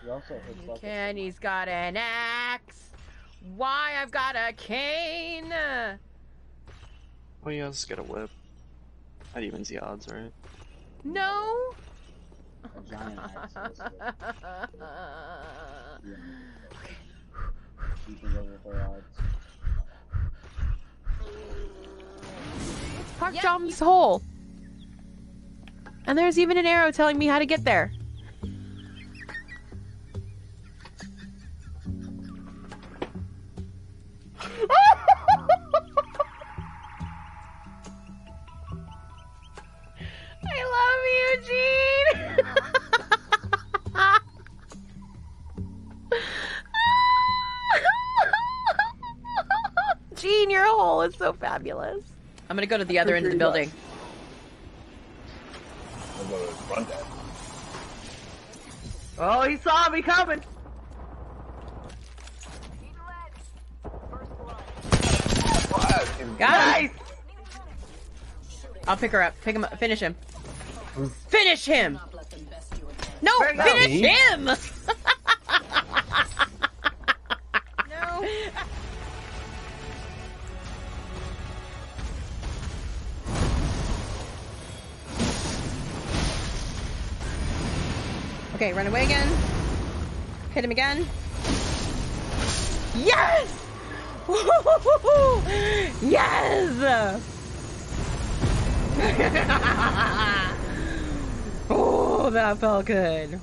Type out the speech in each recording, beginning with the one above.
He also hits like And he's got an axe. Why I've got a cane? Oh, yeah, let's get a whip. That evens the odds, right? No. a giant axe. Keeping over her odds. Park Jum's hole. And there's even an arrow telling me how to get there. I love you, Gene. Gene, your hole is so fabulous. I'm gonna go to the other end of the building. I'll go to the front end. Oh, he saw me coming. Guys! I'll pick her up. Pick him up. Finish him. Finish him! No! Finish him! No. Okay, run away again. Hit him again. Yes! Yes! Oh, that felt good.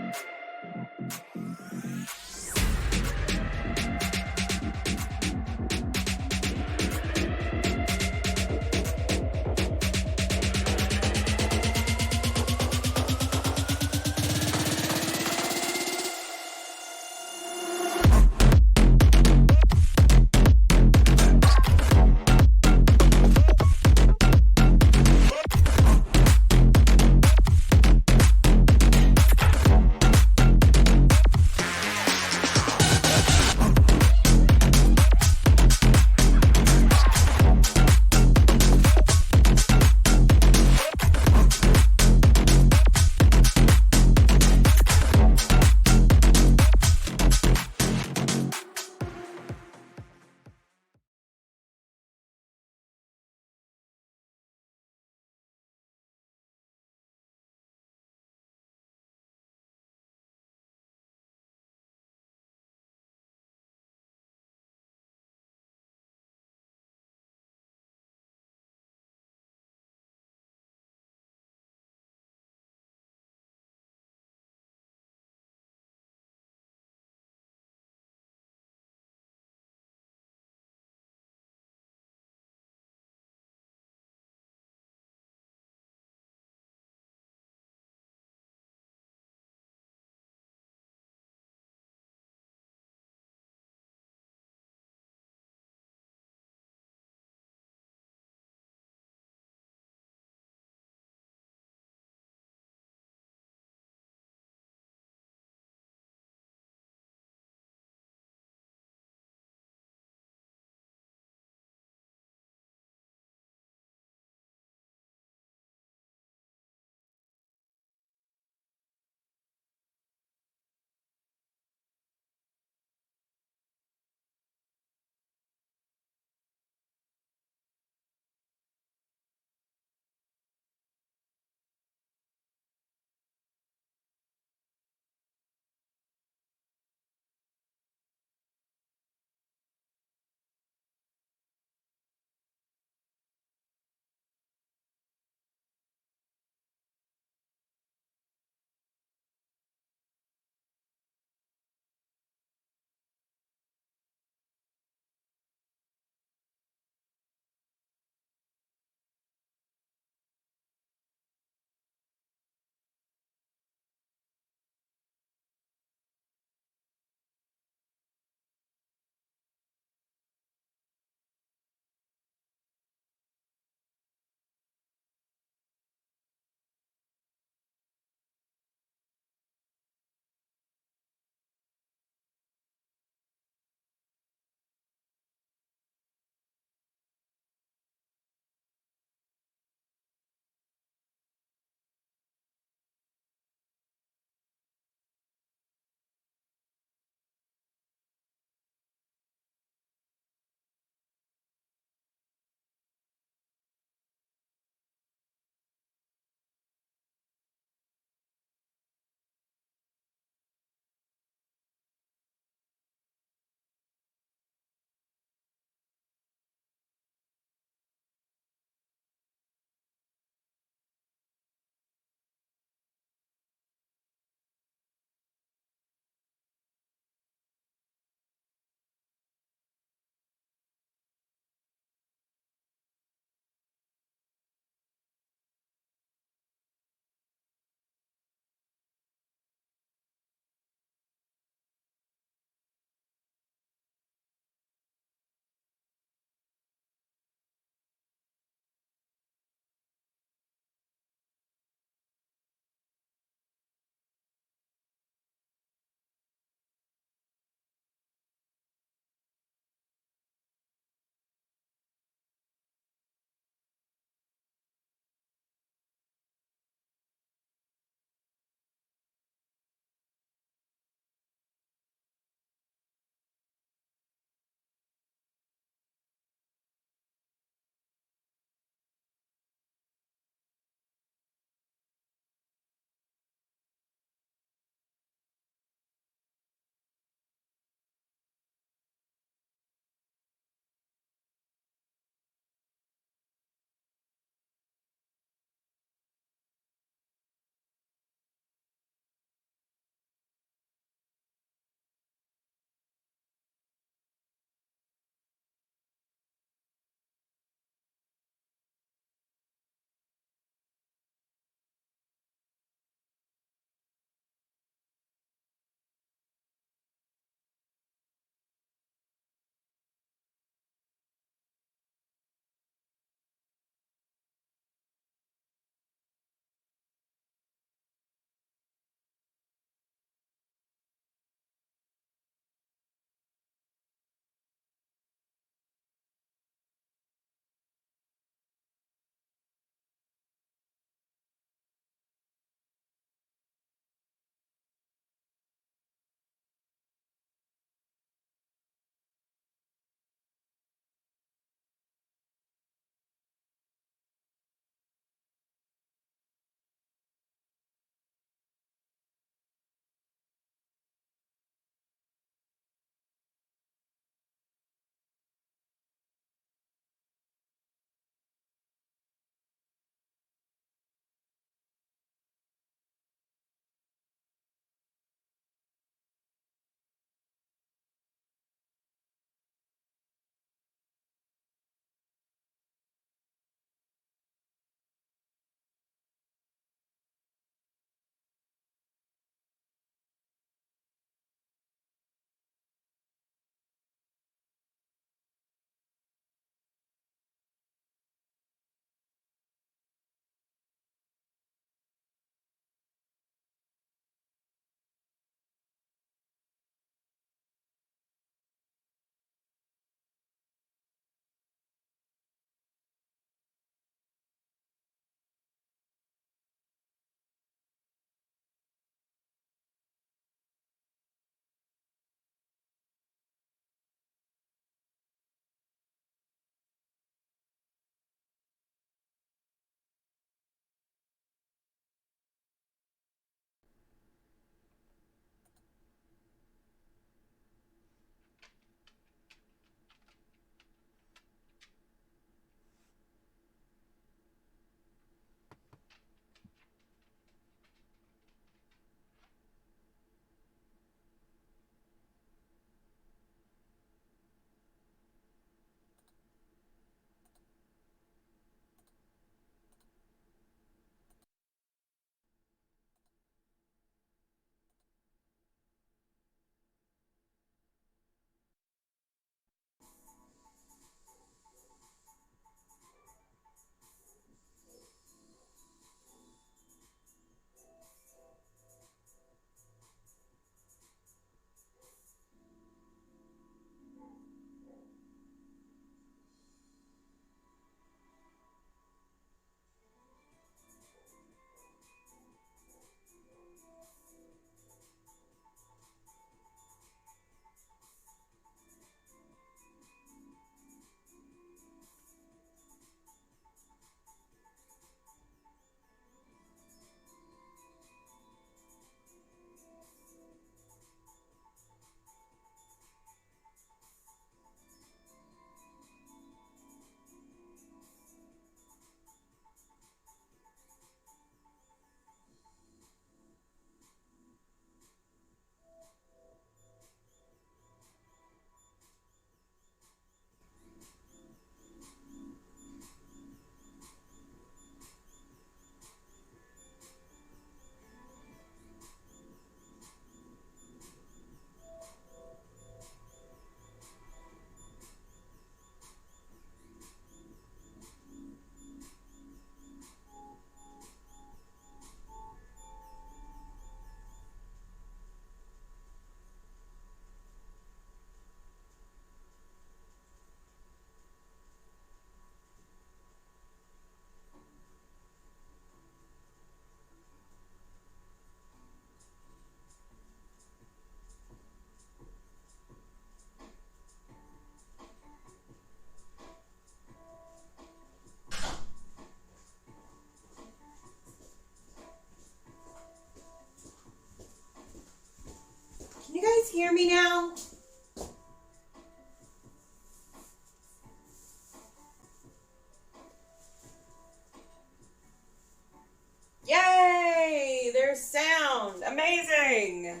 Yay! There's sound. Amazing.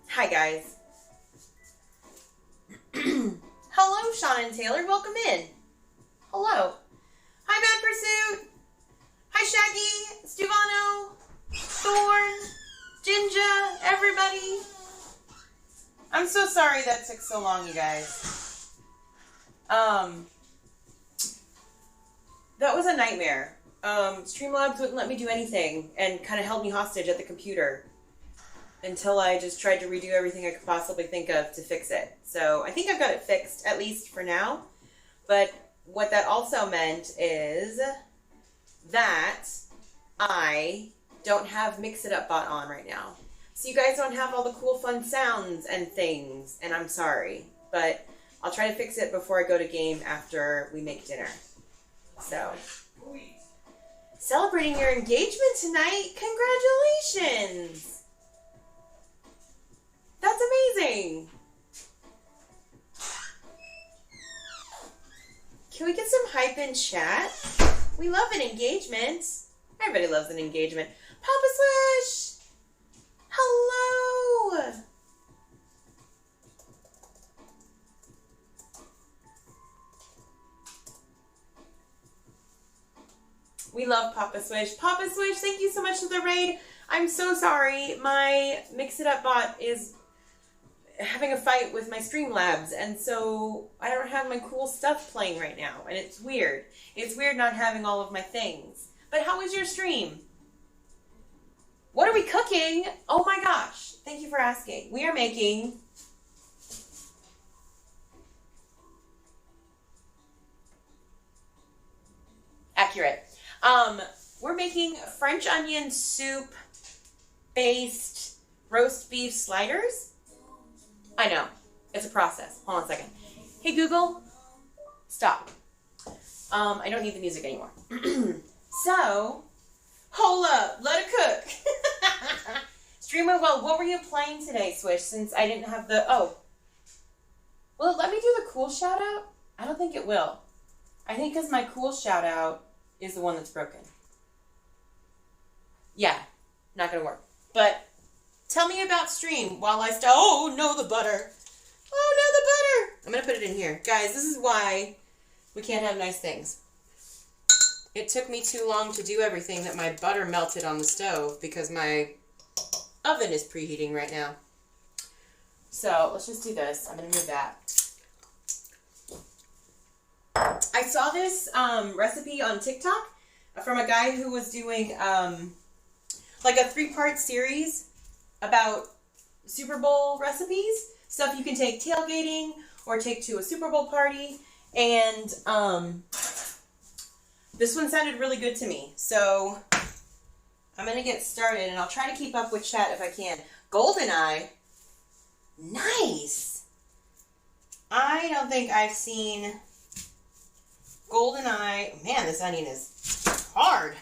Hi, guys. Hello, Sean and Taylor. Welcome in. Hello. Hi, Mad Pursuit. Hi, Shaggy, Stuvano, Thorn, Jinja, everybody. I'm so sorry that took so long, you guys. That was a nightmare. Streamlabs wouldn't let me do anything and kind of held me hostage at the computer until I just tried to redo everything I could possibly think of to fix it. So I think I've got it fixed, at least for now. But what that also meant is that I don't have Mix It Up Bot on right now. So you guys don't have all the cool fun sounds and things, and I'm sorry. But I'll try to fix it before I go to game after we make dinner. So, celebrating your engagement tonight. Congratulations. That's amazing. Can we get some hype in chat? We love an engagement. Everybody loves an engagement. Papa Swish! Hello! We love Papa Swish. Papa Swish, thank you so much for the raid. I'm so sorry. My Mix It Up bot is having a fight with my Streamlabs, and so I don't have my cool stuff playing right now, and it's weird. It's weird not having all of my things. But how was your stream? What are we cooking? Oh my gosh. Thank you for asking. We are making accurate. We're making French onion soup based roast beef sliders. I know. It's a process. Hold on a second. Hey Google, stop. I don't need the music anymore. So, hold up. Let it cook. Streamer, well, what were you playing today, Swish, since I didn't have the... Oh. Will it let me do the cool shout out? I don't think it will. I think because my cool shout out is the one that's broken. Yeah, not gonna work. But tell me about stream while I start. Oh no, the butter. Oh no, the butter. I'm gonna put it in here. Guys, this is why we can't have nice things. It took me too long to do everything that my butter melted on the stove because my oven is preheating right now. So let's just do this. I'm gonna move that. I saw this recipe on TikTok from a guy who was doing like a 3-part series about Super Bowl recipes, stuff you can take tailgating or take to a Super Bowl party, and this one sounded really good to me. So I'm gonna get started, and I'll try to keep up with chat if I can. GoldenEye, nice. I don't think I've seen GoldenEye. Man, this onion is hard.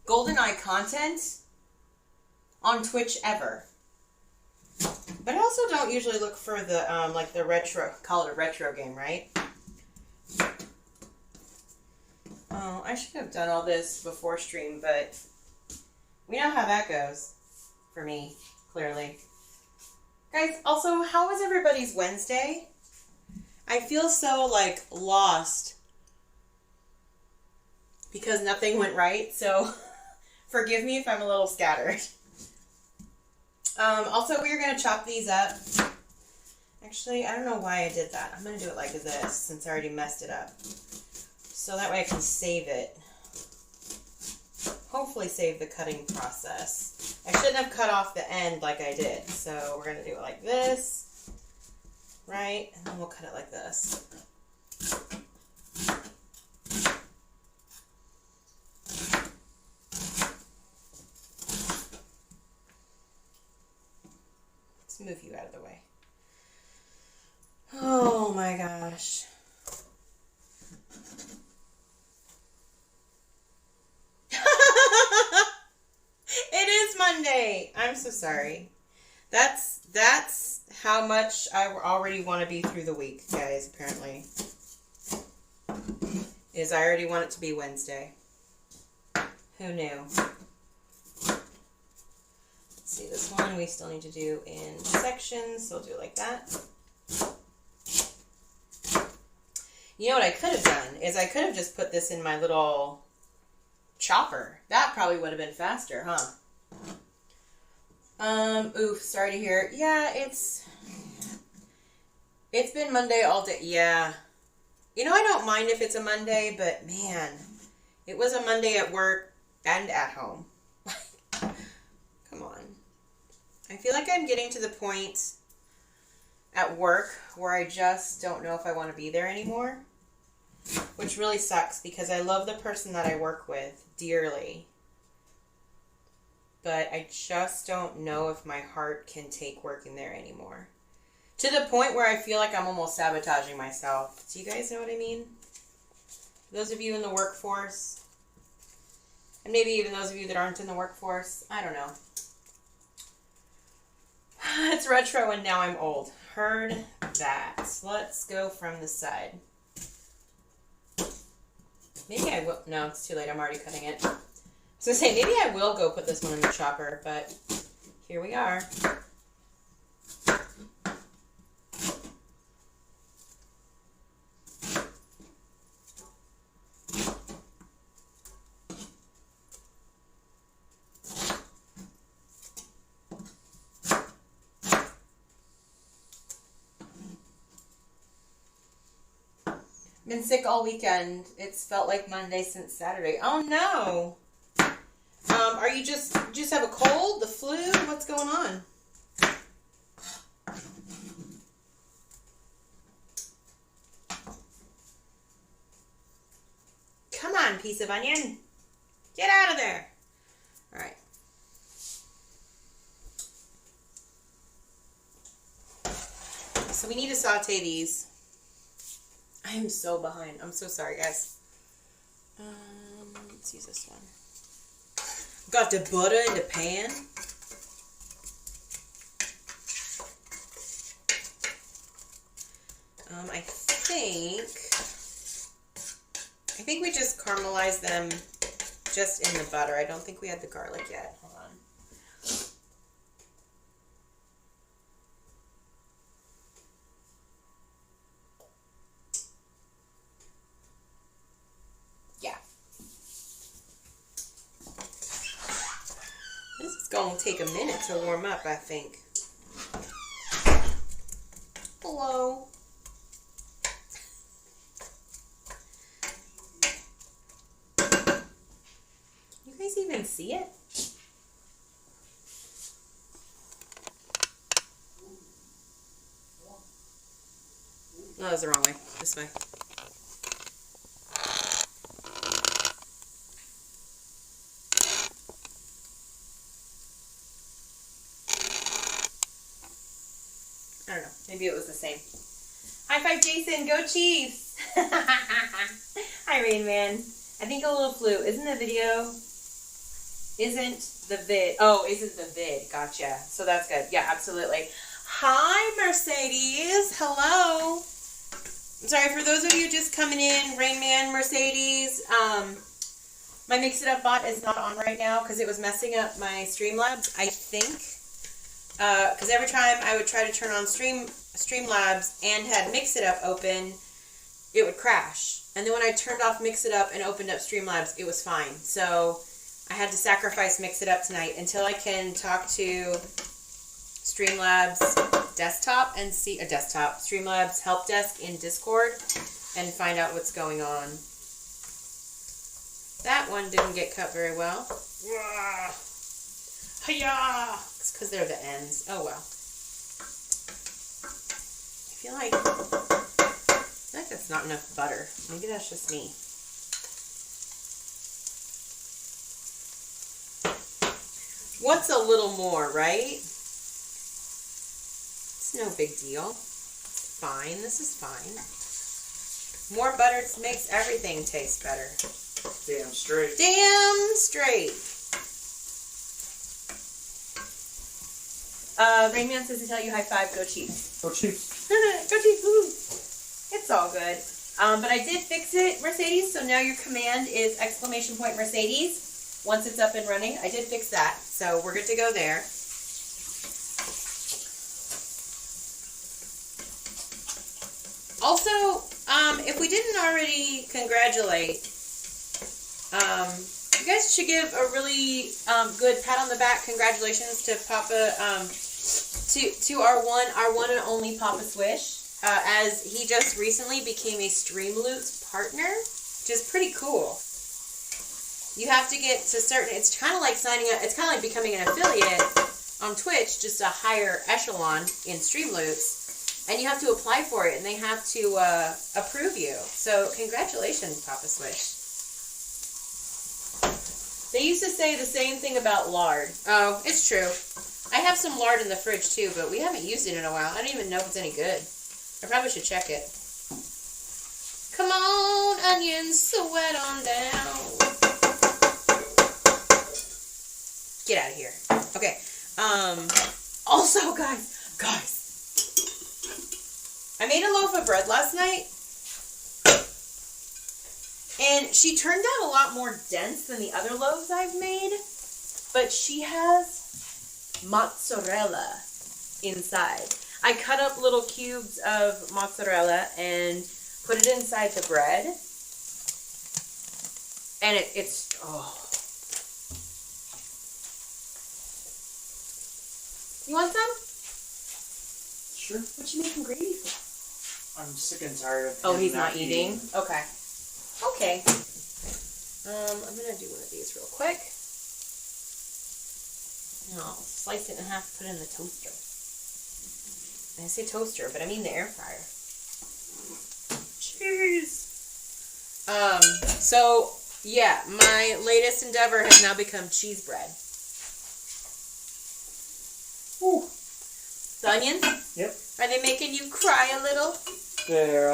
GoldenEye content on Twitch ever. But I also don't usually look for the like the retro, call it a retro game, right? Oh, I should have done all this before stream, but we know how that goes for me, clearly. Guys, also, how was everybody's Wednesday? I feel so, like, lost because nothing went right, so forgive me if I'm a little scattered. Also, we're going to chop these up. Actually, I don't know why I did that. I'm going to do it like this since I already messed it up. So that way I can save it. Hopefully save the cutting process. I shouldn't have cut off the end like I did. So we're going to do it like this. Right? And then we'll cut it like this. Let's move you out of the way. Oh my gosh. It is Monday. I'm so sorry. That's how much I already want to be through the week, guys, apparently. Is I already want it to be Wednesday. Who knew? Let's see, this one we still need to do in sections, so we'll do it like that. You know what I could have done is I could have just put this in my little chopper. That probably would have been faster, huh? Oof, sorry to hear. Yeah, it's been Monday all day. Yeah. You know, I don't mind if it's a Monday, but man, it was a Monday at work and at home. Come on. I feel like I'm getting to the point at work where I just don't know if I want to be there anymore, which really sucks because I love the person that I work with dearly, but I just don't know if my heart can take working there anymore. To the point where I feel like I'm almost sabotaging myself. Do you guys know what I mean? Those of you in the workforce, and maybe even those of you that aren't in the workforce, I don't know. It's retro and now I'm old. Heard that. Let's go from the side. Maybe I will. No, it's too late. I'm already cutting it. I was going to say, maybe I will go put this one in the chopper, but here we are. Been sick all weekend. It's felt like Monday since Saturday. Oh no! Are you just have a cold, the flu? What's going on? Come on, piece of onion. Get out of there. All right. So we need to saute these. I am so behind. I'm so sorry, guys. Let's use this one. Got the butter in the pan. I think we just caramelized them just in the butter. I don't think we had the garlic yet. Hold on. Yeah. This is going to take a minute to warm up, I think. Hello. You guys even see it? No, that was the wrong way. This way. I don't know. Maybe it was the same. High five, Jason. Go Chiefs. Hi, Rain Man. I think a little flu. Isn't the video? Isn't the vid? Oh, isn't the vid? Gotcha. So that's good. Yeah, absolutely. Hi, Mercedes. Hello. I'm sorry, for those of you just coming in, Rain Man, Mercedes, my Mix It Up bot is not on right now because it was messing up my Streamlabs, I think. Because every time I would try to turn on Streamlabs and had Mix It Up open, it would crash. And then when I turned off Mix It Up and opened up Streamlabs, it was fine. So I had to sacrifice Mix It Up tonight until I can talk to Streamlabs desktop and see a Streamlabs help desk in Discord and find out what's going on. That one didn't get cut very well. Hiya! It's because they're the ends. Oh well. I feel like that's not enough butter. Maybe that's just me. What's a little more, right? It's no big deal. It's fine. This is fine. More butter makes everything taste better. Damn straight. Damn straight. Rainman says to tell you high five, go Chiefs. Go Chiefs. Go Chiefs. Woo. It's all good. But I did fix it, Mercedes, so now your command is !Mercedes. once it's up and running. I did fix that, so we're good to go there. Also, if we didn't already congratulate, you guys should give a really good pat on the back congratulations to Papa, to our one and only Papa Swish, as he just recently became a Streamloots partner, which is pretty cool. You have to get to certain, it's kind of like signing up, it's kind of like becoming an affiliate on Twitch, just a higher echelon in Streamloots. And you have to apply for it, and they have to approve you. So, congratulations, Papa Swish. They used to say the same thing about lard. Oh, it's true. I have some lard in the fridge, too, but we haven't used it in a while. I don't even know if it's any good. I probably should check it. Come on, onions, sweat on down. Get out of here. Okay. Also, guys. I made a loaf of bread last night, and she turned out a lot more dense than the other loaves I've made, but she has mozzarella inside. I cut up little cubes of mozzarella and put it inside the bread, and it's, oh. You want some? Sure. What you making gravy for? I'm sick and tired of Oh, him he's not eating? Okay. Okay. I'm gonna do one of these real quick. And I'll slice it in half, put it in the toaster. And I say toaster, but I mean the air fryer. Cheers! So, yeah, my latest endeavor has now become cheese bread. Ooh. The onions? Yep. Are they making you cry a little? They're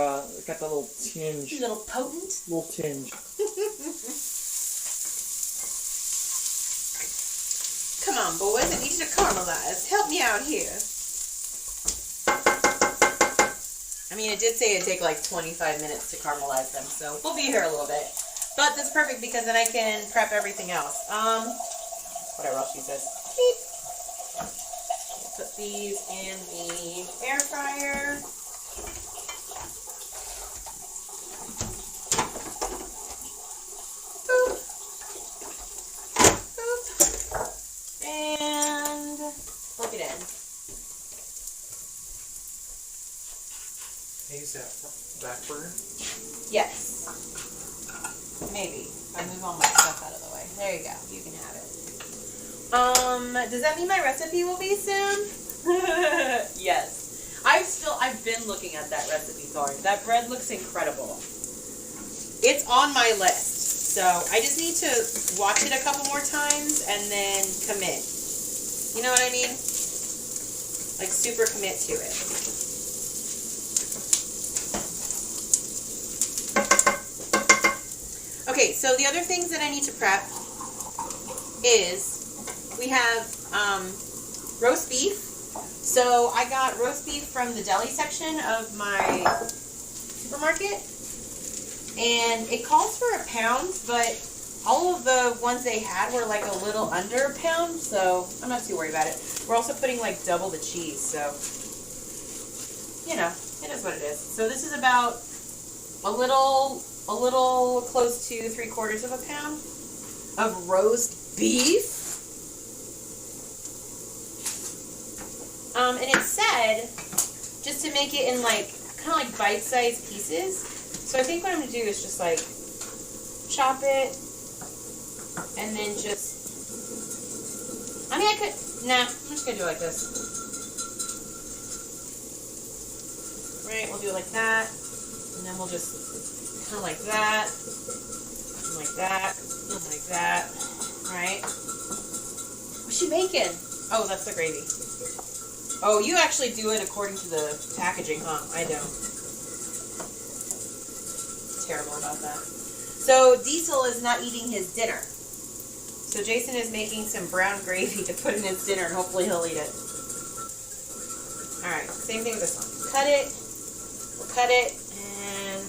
got that little tinge. A little potent? Little tinge. Come on, boys. I need you to caramelize. Help me out here. I mean, it did say it'd take like 25 minutes to caramelize them, so we'll be here a little bit. But that's perfect because then I can prep everything else. Whatever else she says. Beep. Put these in the air fryer. Boop. Boop. And plug it in. Can you use that back burner? Yes. Maybe. If I move all my stuff out of the way. There you go. You can have it. Does that mean my recipe will be soon? Yes. I've been looking at that recipe card. That bread looks incredible. It's on my list. So I just need to watch it a couple more times and then commit. You know what I mean? Like super commit to it. Okay, so the other things that I need to prep is we have roast beef. So I got roast beef from the deli section of my supermarket. And it calls for a pound, but all of the ones they had were like a little under a pound, so I'm not too worried about it. We're also putting like double the cheese, so, you know, it is what it is. So this is about a little close to 3/4 of a pound of roast beef. And it said just to make it in like kind of like bite-sized pieces. So I think what I'm gonna do is just like chop it and then just, I mean I could, nah, I'm just gonna do it like this. Right, we'll do it like that, and then we'll just kind of like that, and like that, and like that, right? What's she making? Oh, that's the gravy. Oh, you actually do it according to the packaging, huh? I don't. Terrible about that. So Diesel is not eating his dinner. So Jason is making some brown gravy to put in his dinner, and hopefully he'll eat it. Alright, same thing with this one. Cut it. We'll cut it, and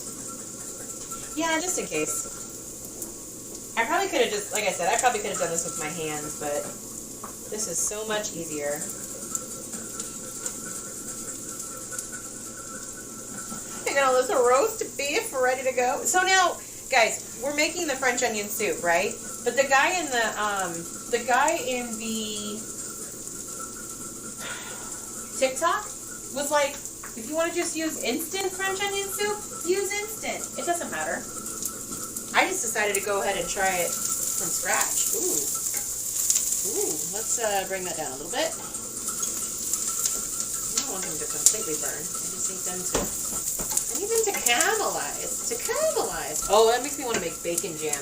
yeah, just in case. I probably could have just, like I said, I probably could have done this with my hands, but this is so much easier. I got all this roast beef ready to go. So now, guys, we're making the French onion soup, right? But the guy in the TikTok was like, if you want to just use instant French onion soup, use instant. It doesn't matter. I just decided to go ahead and try it from scratch. Ooh. Ooh, let's bring that down a little bit. I don't want them to completely burn. I just need them to caramelize. To caramelize. Oh, that makes me want to make bacon jam.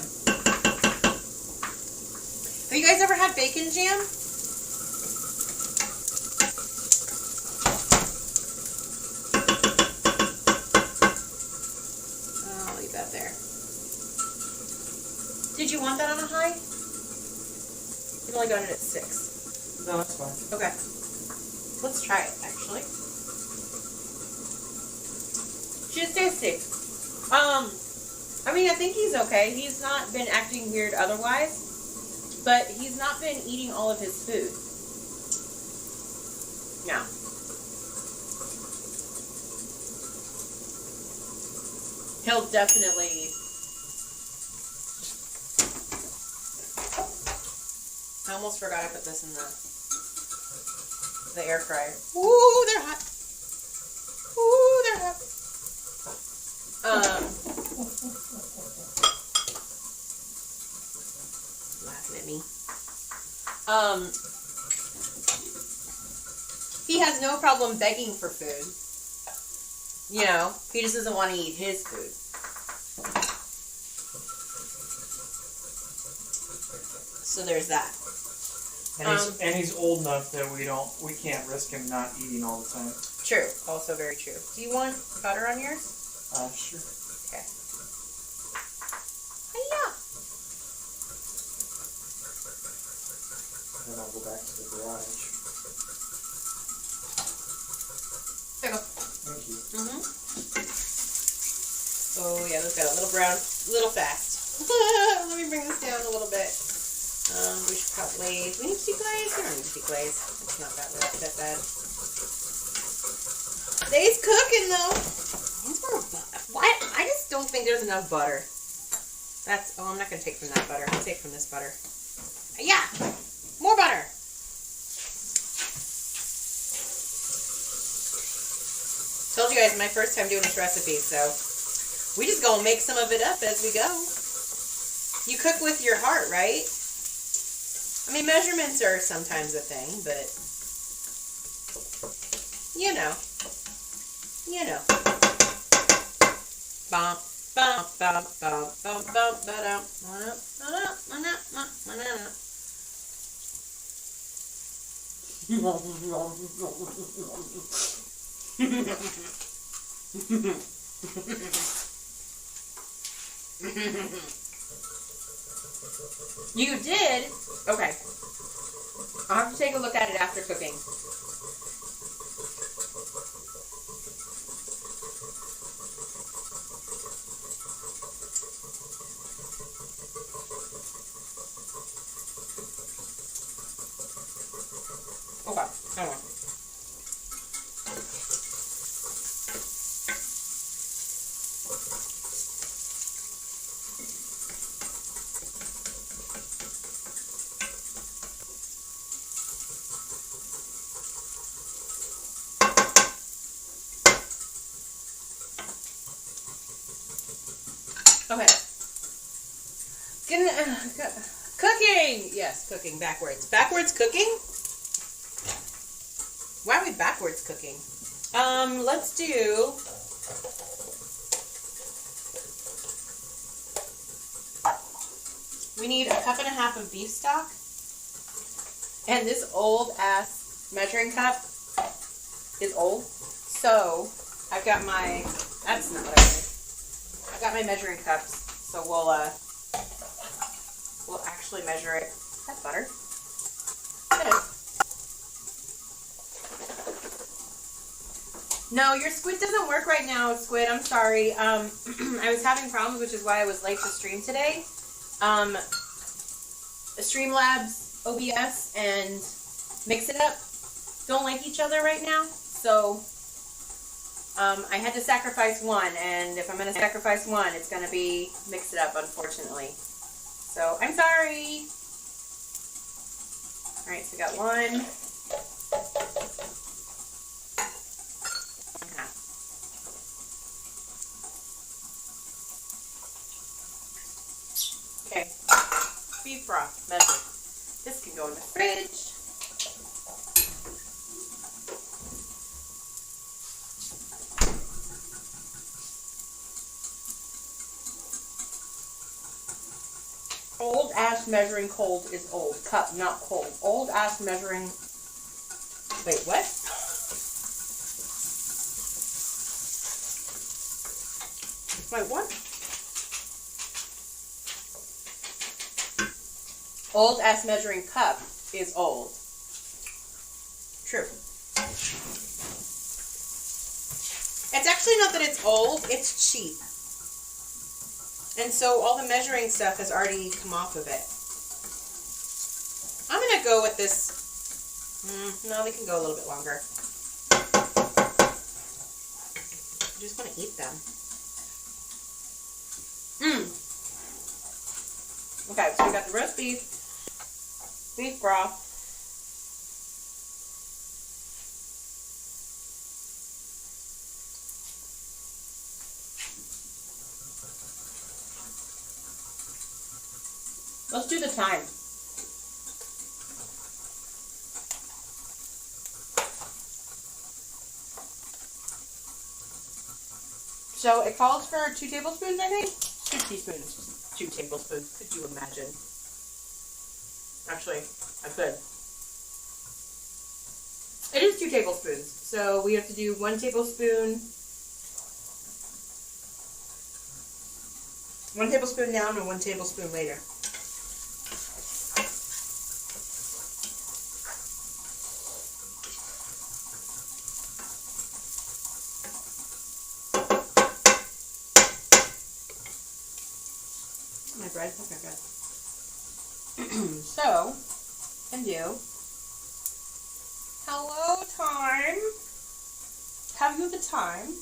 Have you guys ever had bacon jam? I'll leave that there. Did you want that on a high? You've only got it at 6. No, that's fine. Okay. Let's try it, actually. Just tasty. I mean, I think he's okay. He's not been acting weird otherwise, but he's not been eating all of his food. No. He'll definitely... I almost forgot I put this in the air fryer. Ooh, they're hot. Ooh, they're hot. Laughing at me. He has no problem begging for food. You know, he just doesn't want to eat his food. So there's that. And he's old enough that we can't risk him not eating all the time. True. Also very true. Do you want butter on yours? Sure. Okay. Hiya! Then I'll go back to the garage. There you go. Thank you. Mm-hmm. Oh yeah, this got a little brown, a little fast. Let me bring this down a little bit. We should probably, do we need to deglaze? We don't need to deglaze. It's not that bad. Today's cooking though. What? I just don't think there's enough butter. Oh, I'm not going to take from that butter. I'll take from this butter. Yeah! More butter! Told you guys, my first time doing this recipe, so we just gonna make some of it up as we go. You cook with your heart, right? I mean, measurements are sometimes a thing, but you know. Bump, bump, bump, bump, bump, bump, ba-dum, You did? Okay. I'll have to take a look at it after cooking. Okay, hold on. Okay. Cooking! Yes, cooking backwards. Backwards cooking? Why are we backwards cooking? Let's do... We need 1.5 cups of beef stock. And this old ass measuring cup is old. So, I've got my... That's not what I did. I've got my measuring cups. So we'll actually measure it. Is that butter? That is. No, your squid doesn't work right now, Squid. I'm sorry. I was having problems, which is why I was late to stream today. Streamlabs OBS and Mix It Up don't like each other right now, so I had to sacrifice one, and if I'm going to sacrifice one, it's going to be Mix It Up, unfortunately. So, I'm sorry. Alright, so we got one. Okay, beef broth measured. This can go in the fridge. Old ass measuring cold is old. Cup, not cold. Old ass measuring. Wait, what? Wait, what? Old ass measuring cup is old. True. It's actually not that it's old, it's cheap. And so all the measuring stuff has already come off of it. I'm going to go with this. No, they can go a little bit longer. I just want to eat them. Okay, so we got the roast beef, beef broth, let's do the thyme. So it calls for 2 tablespoons, I think? 2 teaspoons. 2 tablespoons. Could you imagine? Actually, I could. It is 2 tablespoons. So we have to do 1 tablespoon. 1 tablespoon now and 1 tablespoon later. My bread? Okay, good. So, can do. Hello, time. Have you the time?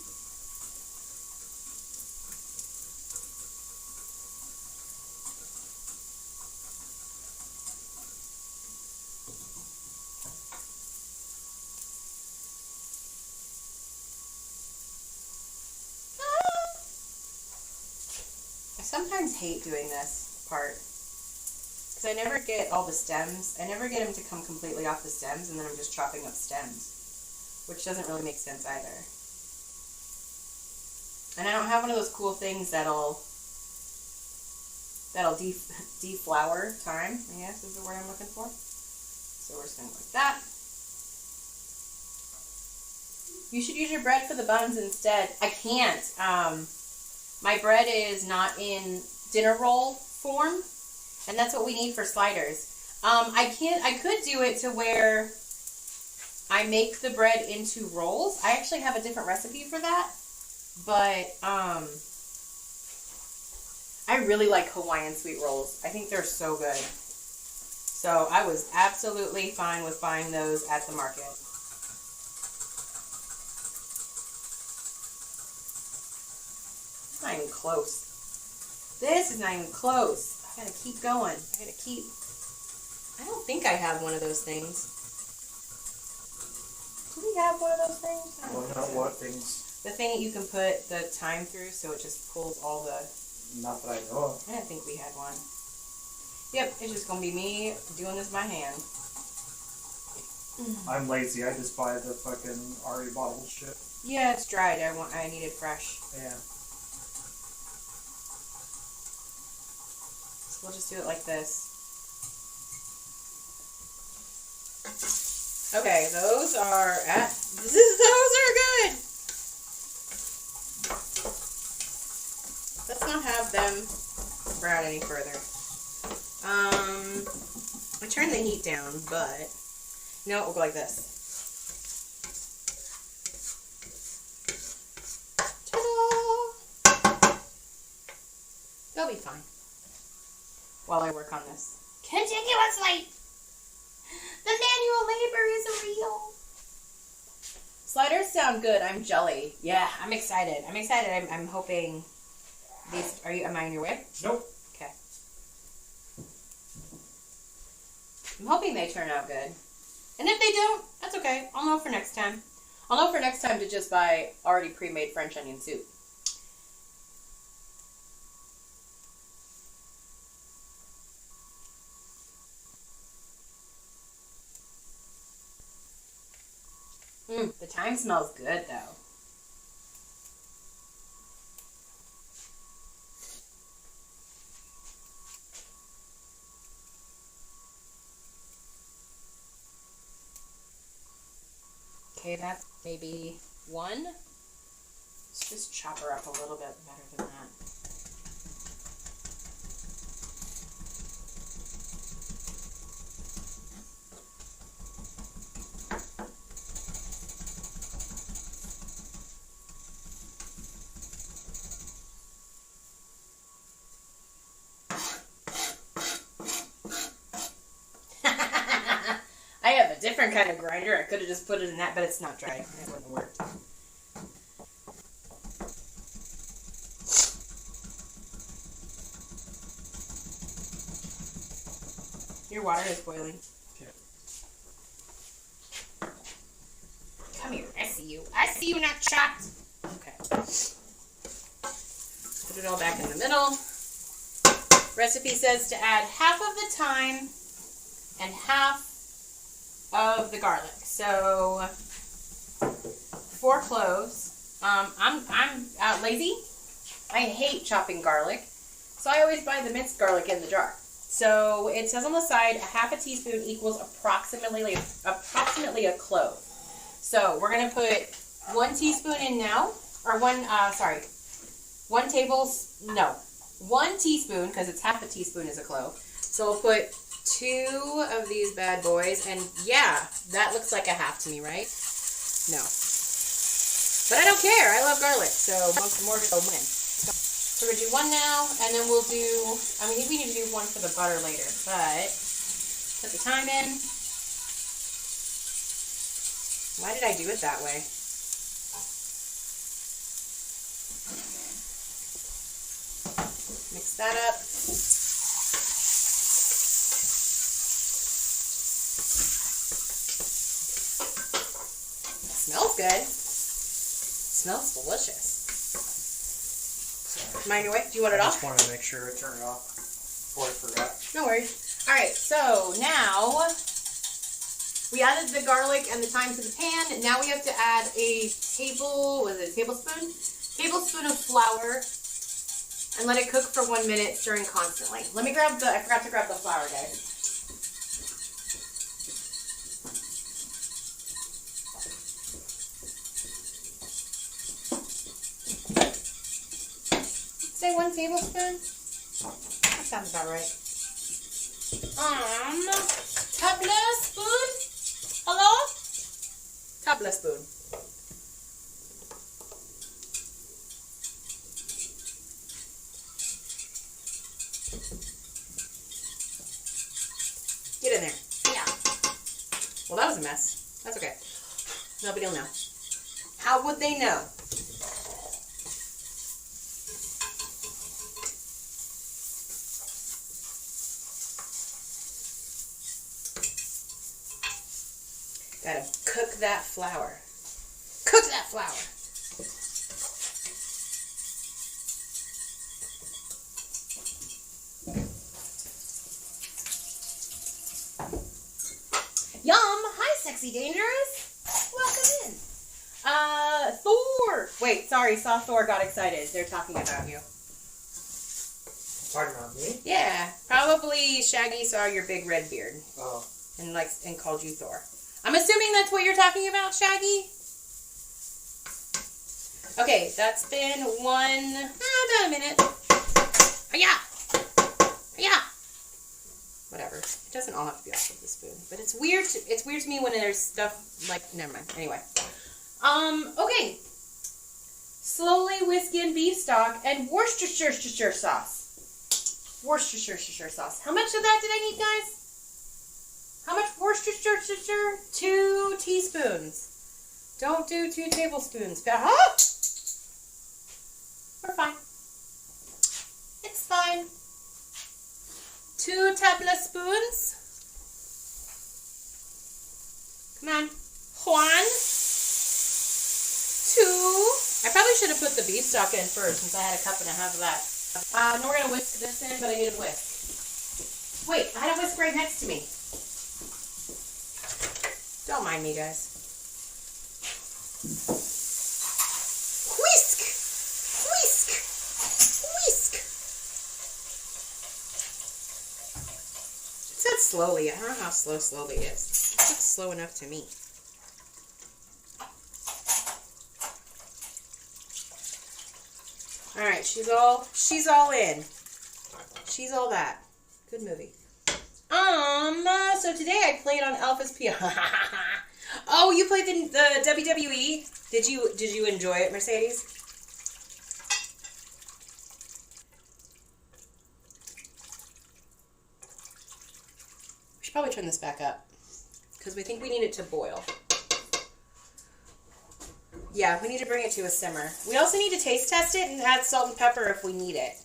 I sometimes hate doing this part because I never get all the stems. I never get them to come completely off the stems, and then I'm just chopping up stems, which doesn't really make sense either. And I don't have one of those cool things that'll deflower thyme, I guess is the word I'm looking for. So we're just going to go like that. You should use your bread for the buns instead. I can't. My bread is not in dinner roll form, and that's what we need for sliders. I could do it to where I make the bread into rolls. I actually have a different recipe for that, but I really like Hawaiian sweet rolls. I think they're so good. So I was absolutely fine with buying those at the market. It's not even close. This is not even close. I gotta keep going. I don't think I have one of those things. Do we have one of those things? Well, not what things? The thing that you can put the thyme through so it just pulls all the... Not that I know of. I didn't think we had one. Yep, it's just gonna be me doing this by hand. I'm lazy. I just buy the fucking already bottled shit. Yeah, it's dried. I need it fresh. Yeah. So we'll just do it like this. Okay, those are good. Let's not have them brown any further. I turned the heat down, but no, we'll go like this. Ta-da! They'll be fine. while I work on this. Continuously! The manual labor is real. Sliders sound good. I'm jelly. Yeah, I'm excited. I'm hoping these. Am I on your way? Nope. Okay. I'm hoping they turn out good. And if they don't, that's okay. I'll know for next time. I'll know for next time to just buy already pre-made French onion soup. The thyme smells good though. Okay, that's maybe one. Let's just chop her up a little bit better than that. I have a different kind of grinder. I could have just put it in that, but it's not dry. It wouldn't have worked. Your water is boiling. Okay. Come here. I see you. I see you, not chopped. Okay. Put it all back in the middle. Recipe says to add half of the thyme and half of the garlic. So 4 cloves. I'm lazy. I hate chopping garlic, so I always buy the minced garlic in the jar. So it says on the side, a half a teaspoon equals approximately a clove. So we're gonna put 1 teaspoon in now, or 1 teaspoon, because it's half a teaspoon is a clove. So we'll put 2 of these bad boys, and yeah, that looks like a half to me, right? No. But I don't care. I love garlic, so more to win. So we're going to do 1 now, and then we'll do, we need to do 1 for the butter later, but put the thyme in. Why did I do it that way? Mix that up. Smells good. Smells delicious. Sorry. Mind your way? Do you want it I off? just wanted to make sure I turned it off before I forgot. No worries. Alright, so now we added the garlic and the thyme to the pan. Now we have to add a tablespoon of flour and let it cook for 1 minute, stirring constantly. I forgot to grab the flour, guys. Say 1 tablespoon? That sounds about right. Tablespoon? Hello? Tablespoon. Get in there. Yeah. Well, that was a mess. That's okay. Nobody will know. How would they know? Gotta cook that flour. Cook that flour. Yum! Hi, Sexy Dangerous. Welcome in. Thor. Wait, sorry. Saw Thor got excited. They're talking about you. Talking about me? Yeah, probably Shaggy saw your big red beard. Oh. And called you Thor. I'm assuming that's what you're talking about, Shaggy? Okay, that's been about a minute. Yeah. Whatever. It doesn't all have to be off with the spoon. But it's weird to me when there's stuff never mind. Anyway. Okay. Slowly whisk in beef stock and Worcestershire sauce. Worcestershire sauce. How much of that did I need, guys? How much Worcestershire? 2 teaspoons. Don't do 2 tablespoons. Ah! We're fine. It's fine. 2 tablespoons. Come on. 1, 2. I probably should have put the beef stock in first since I had a cup and a half of that. Now we're going to whisk this in, but I need a whisk. Wait, I had a whisk right next to me. Don't mind me, guys. Whisk! Whisk! Whisk! It said slowly. I don't know how slowly it is. It's slow enough to me. All right, she's all in. She's all that. Good movie. So today I played on Alpha's piano. Oh, you played the WWE? Did you enjoy it, Mercedes? We should probably turn this back up because we think we need it to boil. Yeah, we need to bring it to a simmer. We also need to taste test it and add salt and pepper if we need it.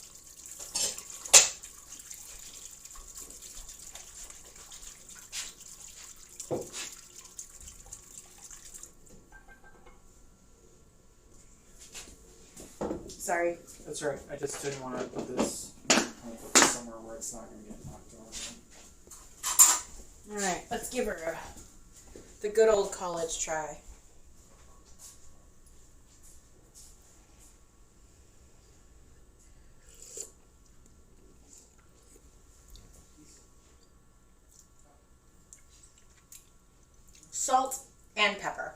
Sorry. That's right. I just didn't want to put this somewhere where it's not going to get knocked over. Alright, let's give her the good old college try. Salt and pepper.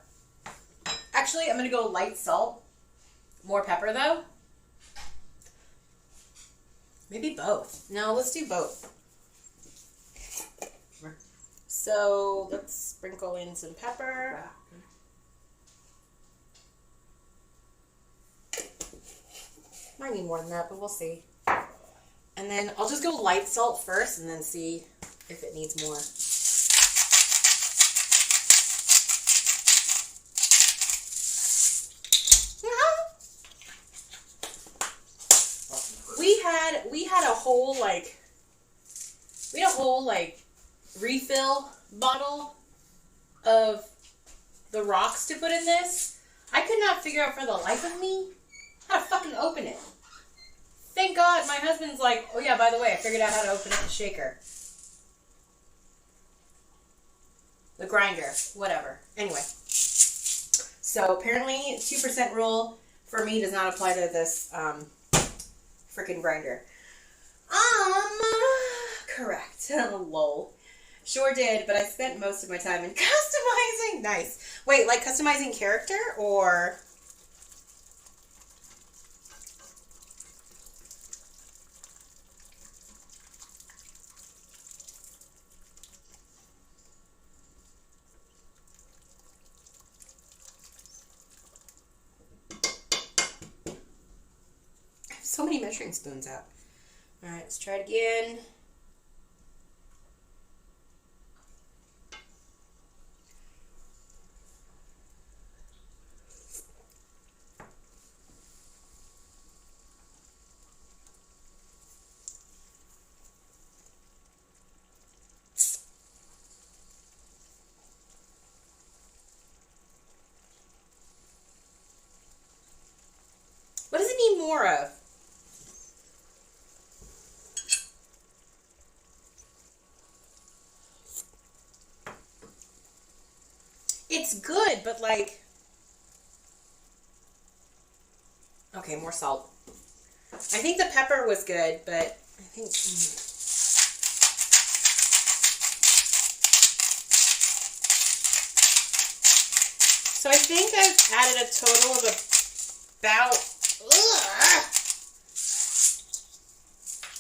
Actually, I'm going to go light salt. More pepper, though. Maybe both. No, let's do both. So, let's sprinkle in some pepper. Might need more than that, but we'll see. And then I'll just go light salt first and then see if it needs more. We had a whole refill bottle of the rocks to put in this. I could not figure out for the life of me how to fucking open it. Thank God my husband's like, oh yeah, by the way, I figured out how to open it in the shaker. The grinder, whatever. Anyway. So apparently 2% rule for me does not apply to this freaking grinder. Correct. Lol. Sure did, but I spent most of my time in customizing. Nice. Wait, like customizing character or... I have so many measuring spoons out. Alright, let's try it again. What does it need more of? It's good, but like... Okay, more salt. I think the pepper was good, but I think... So I think I've added a total of about...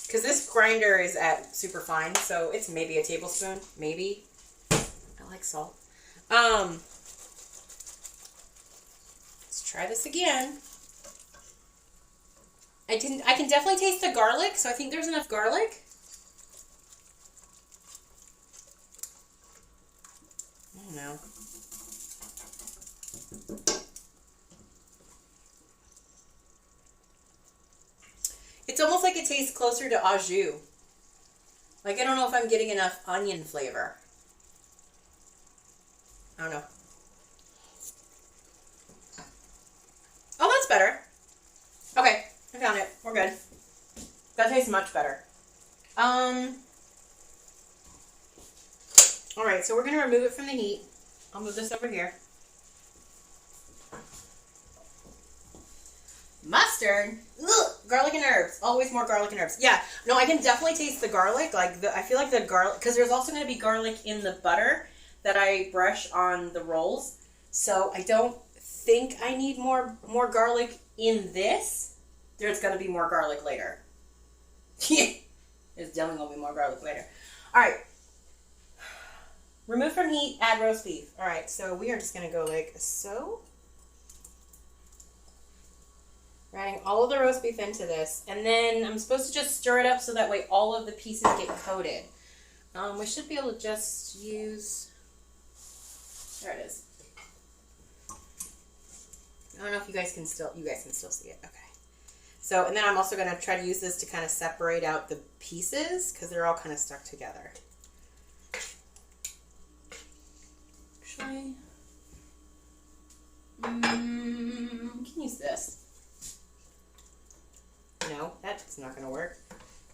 Because this grinder is at super fine, so it's maybe a tablespoon. Maybe. I like salt. Let's try this again. I can definitely taste the garlic, so I think there's enough garlic. I don't know. It's almost like it tastes closer to au jus. Like, I don't know if I'm getting enough onion flavor. I don't know. Oh, that's better. Okay, I found it. We're good. That tastes much better. Alright, so we're going to remove it from the heat. I'll move this over here. Mustard? Ugh, garlic and herbs. Always more garlic and herbs. Yeah, no, I can definitely taste the garlic. I feel like the garlic, because there's also going to be garlic in the butter that I brush on the rolls. So I don't think I need more garlic in this. There's going to be more garlic later. There's definitely going to be more garlic later. All right. Remove from heat, add roast beef. All right, so we are just going to go like so. We're adding all of the roast beef into this. And then I'm supposed to just stir it up so that way all of the pieces get coated. We should be able to just use... There it is. I don't know if you guys can still see it. Okay. So, and then I'm also going to try to use this to kind of separate out the pieces because they're all kind of stuck together. Actually, can use this. No, that's not going to work.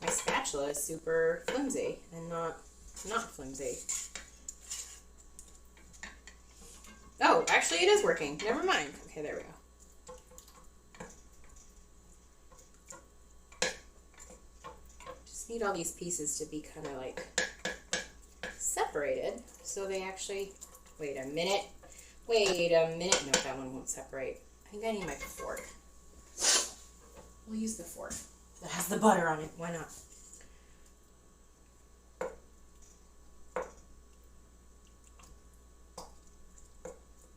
My spatula is super flimsy and not flimsy. Oh, actually it is working. Never mind. Okay, there we go. Just need all these pieces to be kind of like separated so they actually... Wait a minute. No, that one won't separate. I think I need my fork. We'll use the fork that has the butter on it. Why not?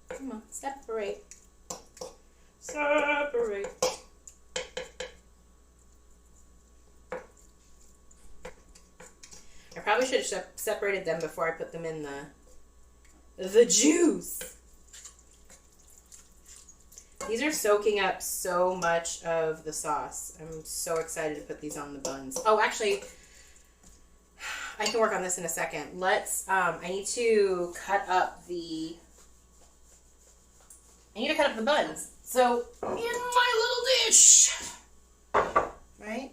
Come on, separate. Separate. I probably should have separated them before I put them in the juice. These are soaking up so much of the sauce. I'm so excited to put these on the buns. Oh, actually, I can work on this in a second. Let's, I need to cut up the buns. So, in my little dish, right?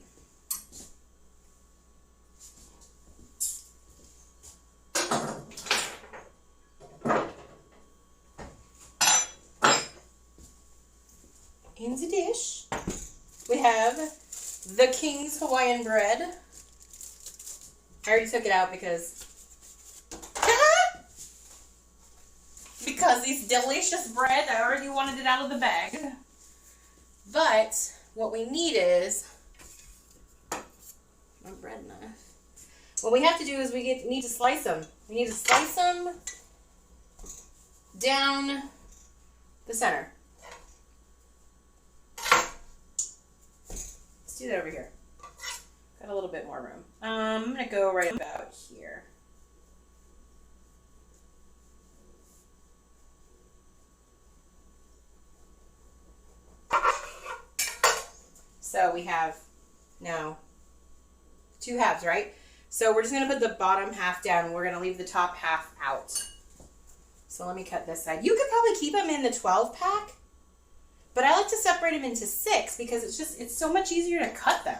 In the dish, we have the King's Hawaiian bread. I already took it out because it's delicious bread. I already wanted it out of the bag. But what we need is my bread knife. What we have to do is we need to slice them. We need to slice them down the center. Do that over here. Got a little bit more room. I'm going to go right about here. So we have now 2 halves, right? So we're just going to put the bottom half down and we're going to leave the top half out. So let me cut this side. You could probably keep them in the 12 pack. But I like to separate them into 6 because it's so much easier to cut them.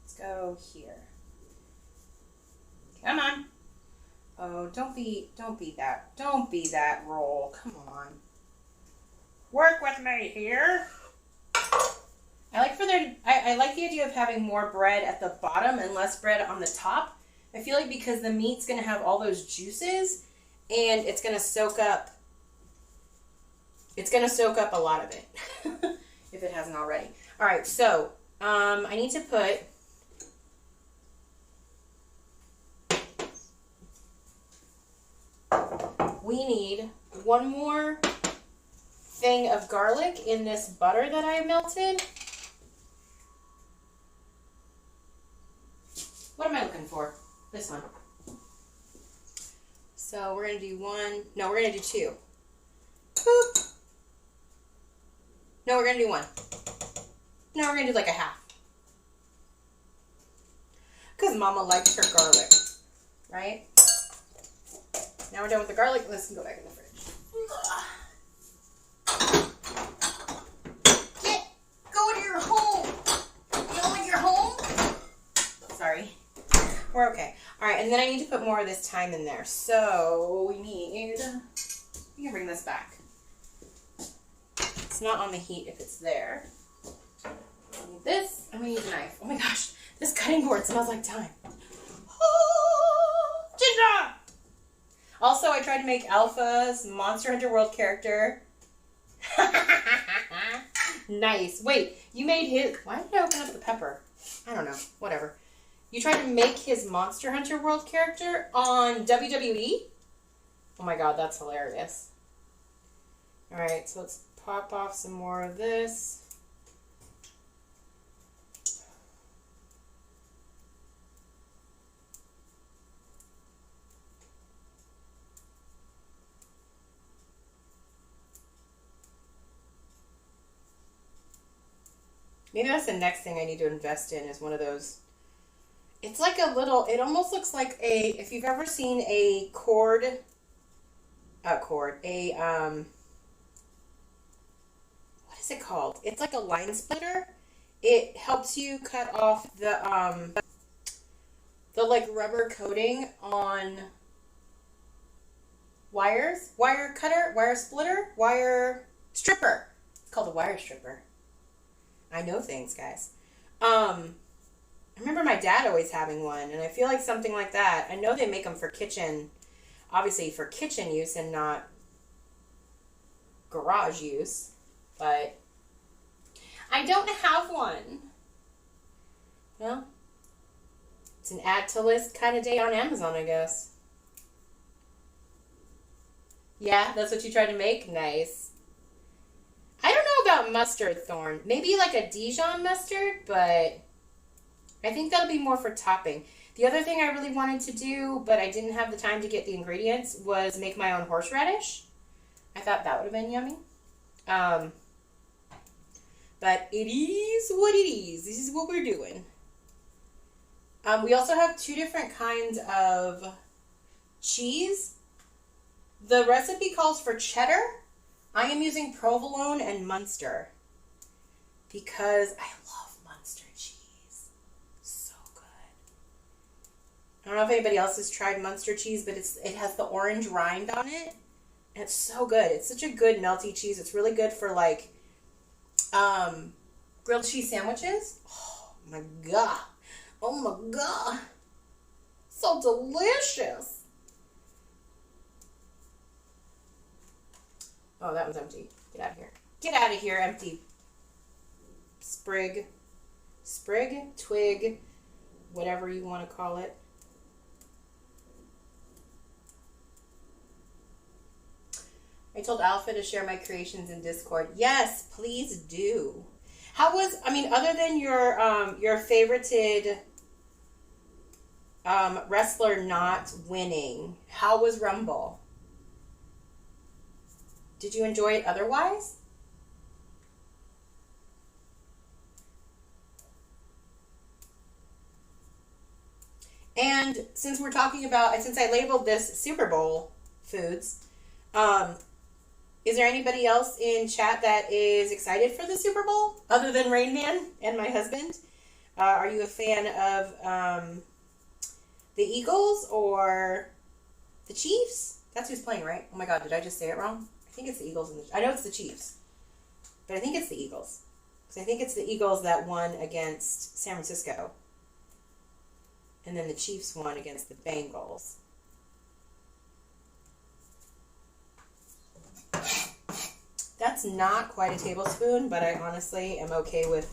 Let's go here. Come on. Oh, don't be that roll. Come on. Work with me here. I like the idea of having more bread at the bottom and less bread on the top. I feel like because the meat's going to have all those juices and it's going to soak up a lot of it, if it hasn't already. All right, so I need to put we need one more thing of garlic in this butter that I melted. What am I looking for? This one. So we're going to do one. No, we're going to do two. Boop. No, we're going to do one. No, we're going to do like a half. Because Mama likes her garlic. Right? Now we're done with the garlic. Let's go back in the fridge. Go to your home. You don't like your home? Sorry. We're okay. Alright, and then I need to put more of this thyme in there. So we need... You can bring this back. It's not on the heat if it's there. We need this, and we need a knife. Oh my gosh, this cutting board smells like thyme. Oh, ginger! Also, I tried to make Alpha's Monster Hunter World character. Nice. Wait, you made his... Why did I open up the pepper? I don't know. Whatever. You tried to make his Monster Hunter World character on WWE? Oh my god, that's hilarious. Alright, so let's pop off some more of this. Maybe that's the next thing I need to invest in is one of those. It's like a little, it almost looks like a, if you've ever seen a what is it called? It's like a line splitter. It helps you cut off the like rubber coating on wires. Wire cutter, wire splitter, wire stripper. It's called a wire stripper. I know things, guys. I remember my dad always having one, and I feel like something like that. I know they make them for kitchen, obviously for kitchen use and not garage use, but I don't have one. Well, it's an add to list kind of day on Amazon, I guess. Yeah, that's what you tried to make? Nice. I don't know about mustard thorn. Maybe like a Dijon mustard, but I think that'll be more for topping. The other thing I really wanted to do, but I didn't have the time to get the ingredients, was make my own horseradish. I thought that would have been yummy. But it is what it is. This is what we're doing. We also have two different kinds of cheese. The recipe calls for cheddar. I am using provolone and Munster because I love Munster cheese. So good. I don't know if anybody else has tried Munster cheese, but it has the orange rind on it. And it's so good. It's such a good melty cheese. It's really good for like grilled cheese sandwiches. Oh my god. Oh my god. So delicious. Oh, that one's empty. Get out of here. Get out of here, empty sprig, twig, whatever you want to call it. I told Alpha to share my creations in Discord. Yes, please do. How was, I mean, other than your favorited wrestler not winning, how was Rumble? Did you enjoy it otherwise? And since we're talking about, since I labeled this Super Bowl foods, is there anybody else in chat that is excited for the Super Bowl other than Rain Man and my husband? Are you a fan of the Eagles or the Chiefs? That's who's playing, right? Oh my god, did I just say it wrong? I think it's the Eagles. I know it's the Chiefs, but I think it's the Eagles. Because I think it's the Eagles that won against San Francisco. And then the Chiefs won against the Bengals. That's not quite a tablespoon, but I honestly am okay with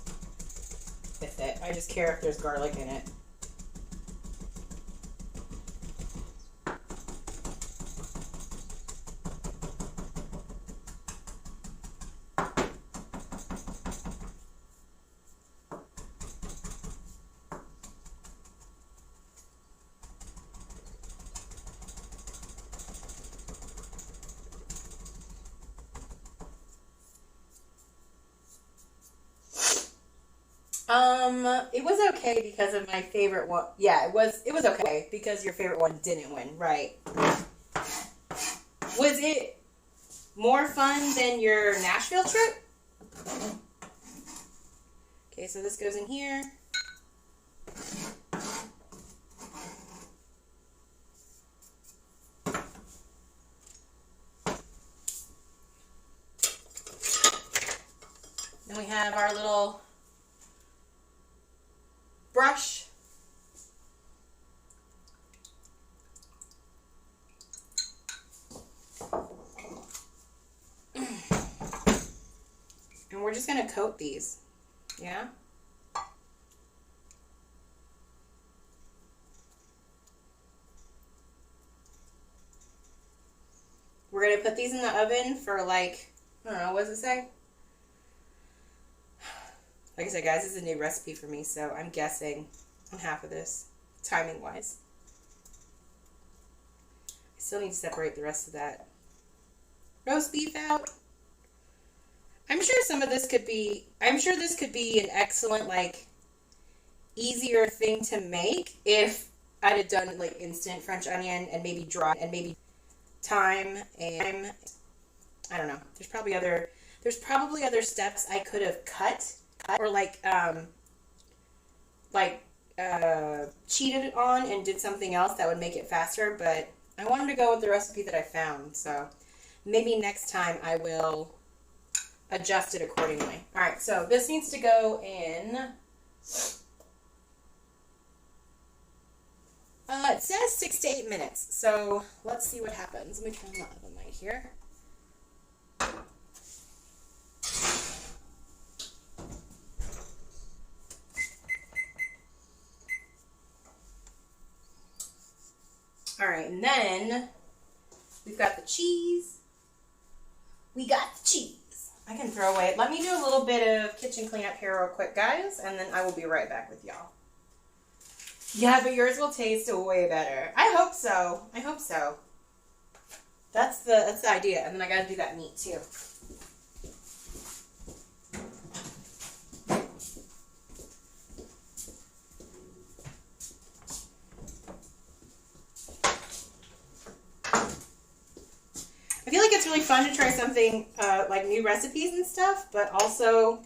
it. I just care if there's garlic in it. It was okay because of my favorite one. Yeah, it was okay because your favorite one didn't win, right? Was it more fun than your Nashville trip? Okay, so this goes in here. Then we have our little brush. And we're just going to coat these. Yeah? We're going to put these in the oven for like, I don't know, what does it say? Like I said, guys, this is a new recipe for me, so I'm guessing on half of this, timing-wise. I still need to separate the rest of that roast beef out. I'm sure this could be an excellent, like, easier thing to make if I'd have done, like, instant French onion and maybe dry and maybe thyme and, I don't know. There's probably other steps I could have cut or cheated on and did something else that would make it faster, but I wanted to go with the recipe that I found, so maybe next time I will adjust it accordingly. Alright, so this needs to go in, it says 6 to 8 minutes, so let's see what happens. Let me turn the oven light here. Alright, and then we've got the cheese. We got the cheese. I can throw away. Let me do a little bit of kitchen cleanup here real quick, guys, and then I will be right back with y'all. Yeah, but yours will taste way better. I hope so. I hope so. That's the idea, and then I gotta do that meat too. I feel like it's really fun to try something like new recipes and stuff, but also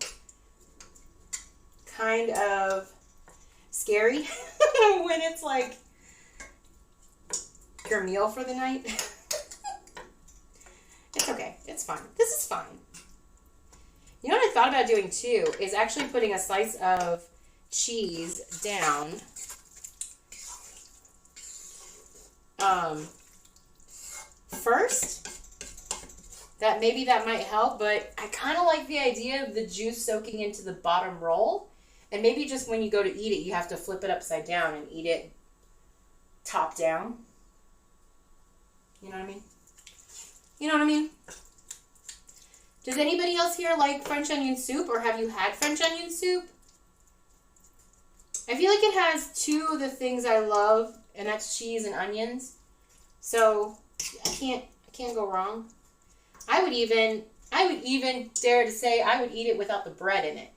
kind of scary when it's like your meal for the night. It's okay. It's fine. This is fine. You know what I thought about doing too is actually putting a slice of cheese down. First. Maybe that might help, but I kind of like the idea of the juice soaking into the bottom roll. And maybe just when you go to eat it, you have to flip it upside down and eat it top down. You know what I mean? You know what I mean? Does anybody else here like French onion soup, or have you had French onion soup? I feel like it has two of the things I love, and that's cheese and onions. So I can't go wrong. I would even dare to say I would eat it without the bread in it.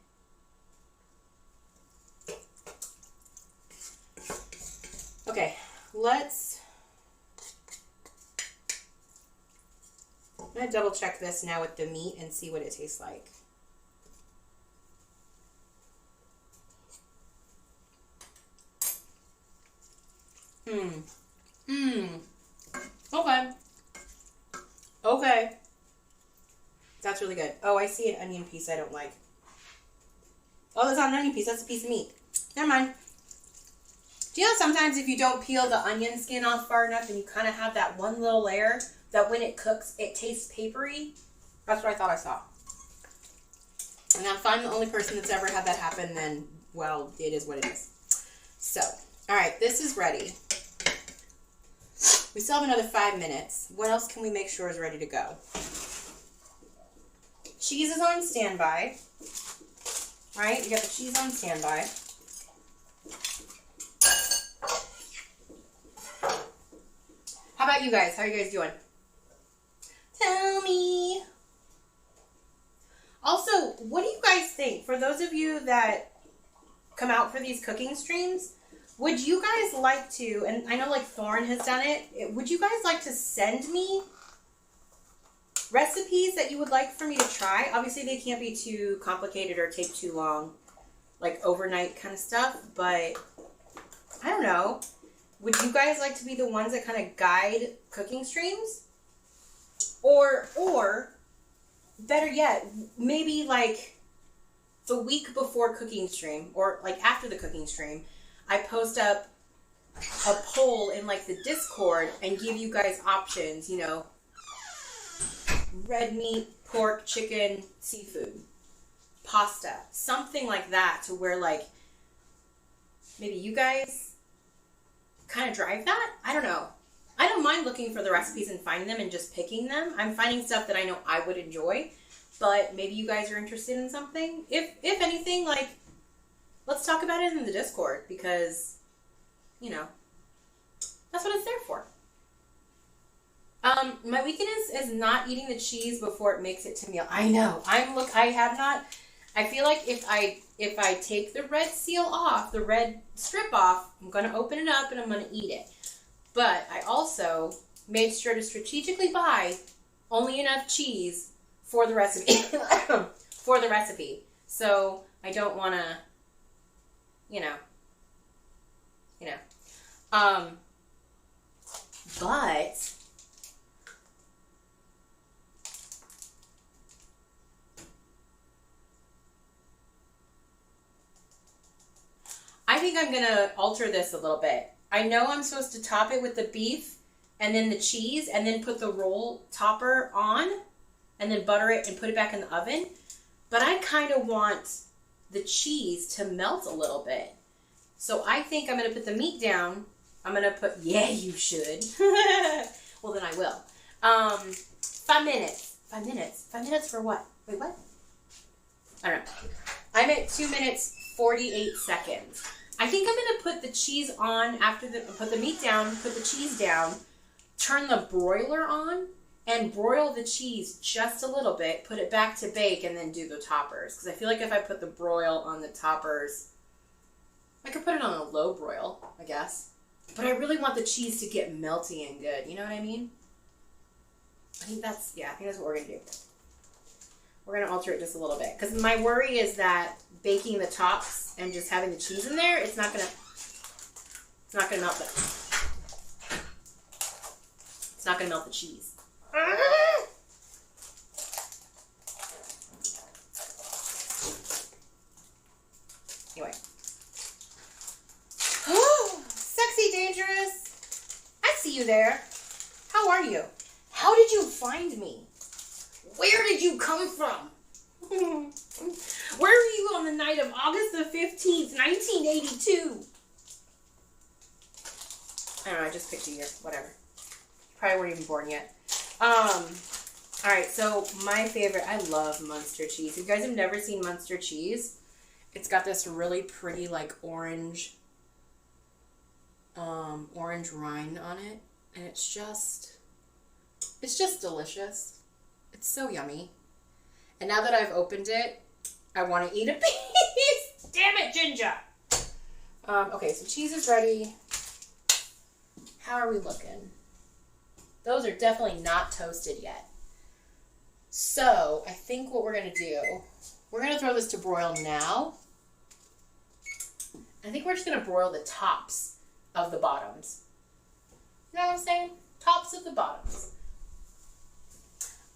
Okay, I'm going to double check this now with the meat and see what it tastes like. Okay. That's really good. Oh, I see an onion piece I don't like. Oh, that's not an onion piece. That's a piece of meat. Never mind. Do you know sometimes if you don't peel the onion skin off far enough and you kind of have that one little layer that when it cooks, it tastes papery? That's what I thought I saw. And if I'm the only person that's ever had that happen, then, well, it is what it is. So, alright, this is ready. We still have another 5 minutes. What else can we make sure is ready to go? Cheese is on standby. Alright, we got the cheese on standby. How about you guys? How are you guys doing? Tell me. Also, what do you guys think? For those of you that come out for these cooking streams, would you guys like to, and I know like Thorn has done it, would you guys like to send me recipes that you would like for me to try? Obviously they can't be too complicated or take too long, like overnight kind of stuff, but I don't know. Would you guys like to be the ones that kind of guide cooking streams? Or better yet, maybe like the week before cooking stream or like after the cooking stream, I post up a poll in like the Discord and give you guys options, you know, red meat, pork, chicken, seafood, pasta, something like that, to where like maybe you guys kind of drive that. I don't know. I don't mind looking for the recipes and finding them and just picking them. I'm finding stuff that I know I would enjoy, but maybe you guys are interested in something. If anything, like, let's talk about it in the Discord, because, you know, that's what it's there for. My weakness is not eating the cheese before it makes it to meal. I know. I have not. I feel like if I take the red seal off, the red strip off, I'm going to open it up and I'm going to eat it. But I also made sure to strategically buy only enough cheese for the recipe. For the recipe. So I don't want to, you know. But I think I'm going to alter this a little bit. I know I'm supposed to top it with the beef and then the cheese and then put the roll topper on and then butter it and put it back in the oven. But I kind of want the cheese to melt a little bit. So I think I'm going to put the meat down. I'm going to put, yeah, you should. Well, then I will. 5 minutes. 5 minutes. 5 minutes for what? Wait, what? I don't know. I'm at 2 minutes, 48 seconds. I think I'm going to put the cheese on after put the meat down, put the cheese down, turn the broiler on, and broil the cheese just a little bit, put it back to bake, and then do the toppers. Because I feel like if I put the broil on the toppers, I could put it on a low broil, I guess. But I really want the cheese to get melty and good. You know what I mean? I think that's what we're going to do. We're going to alter it just a little bit. Because my worry is that baking the tops and just having the cheese in there, it's not going to melt that. It's not going to melt the cheese. Anyway. Sexy Dangerous. I see you there. How are you? How did you find me? Where did you come from? Where were you on the night of August the 15th, 1982? I don't know, I just picked a year. Whatever. Probably weren't even born yet. Alright, so my favorite, I love Munster cheese. If you guys have never seen Munster cheese, it's got this really pretty, like, orange rind on it. And it's just delicious. It's so yummy. And now that I've opened it, I want to eat a piece. Damn it, Ginger. Okay, so cheese is ready. How are we looking? Those are definitely not toasted yet. So, I think what we're going to do, we're going to throw this to broil now. I think we're just going to broil the tops of the bottoms. You know what I'm saying? Tops of the bottoms.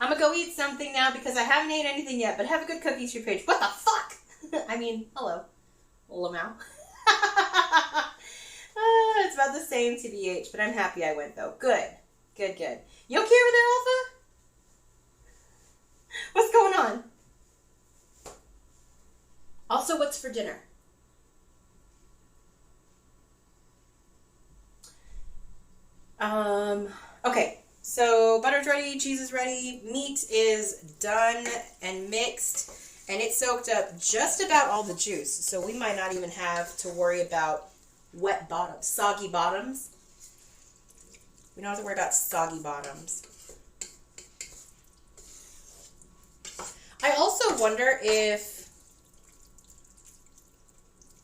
I'm going to go eat something now because I haven't ate anything yet, but have a good cookie street page. What the fuck? I mean, hello. Lamau. It's about the same TBH, but I'm happy I went though. Good. Good, good. You okay over there, Alpha? What's going on? Also, what's for dinner? Okay. So, butter's ready, cheese is ready, meat is done and mixed, and it soaked up just about all the juice. So we might not even have to worry about wet bottoms, soggy bottoms. We don't have to worry about soggy bottoms. I also wonder if...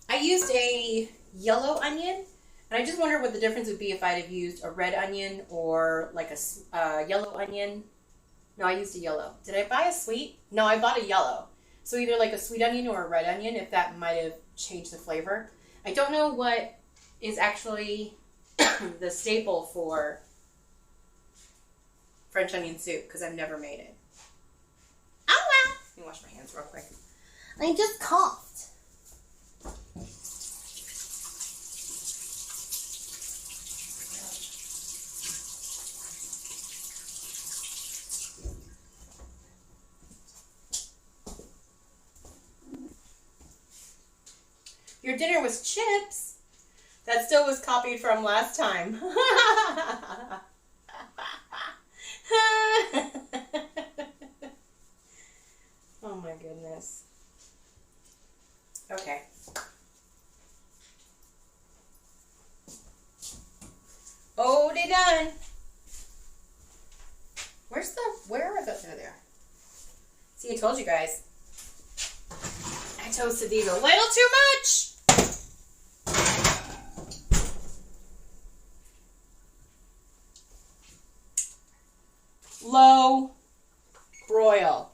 I used a yellow onion, and I just wondered what the difference would be if I'd have used a red onion or like a yellow onion. No, I used a yellow. Did I buy a sweet? No, I bought a yellow. So either like a sweet onion or a red onion, if that might have changed the flavor. I don't know what is actually the staple for French onion soup because I've never made it. Oh well. Let me wash my hands real quick. I just coughed. Your dinner was chips. That still was copied from last time. Oh my goodness. Okay. Oh, they done. Where are the, there they are. See, I told you guys. I toasted these a little too much. Low broil.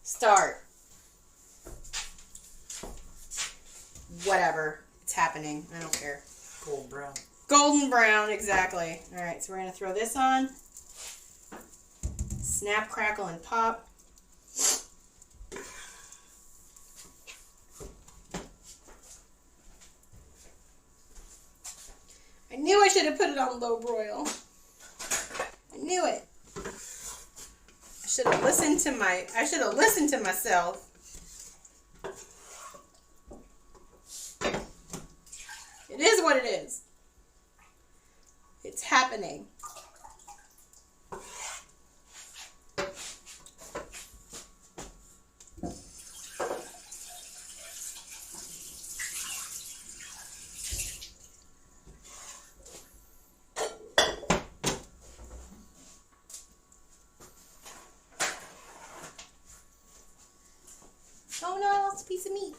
Start. Whatever. It's happening. I don't care. Golden brown. Golden brown, exactly. Alright, so we're going to throw this on. Snap, crackle, and pop. I knew I should have put it on low broil. I knew it. I should have listened to myself. It is what it is. It's happening. Oh no, it's a piece of meat.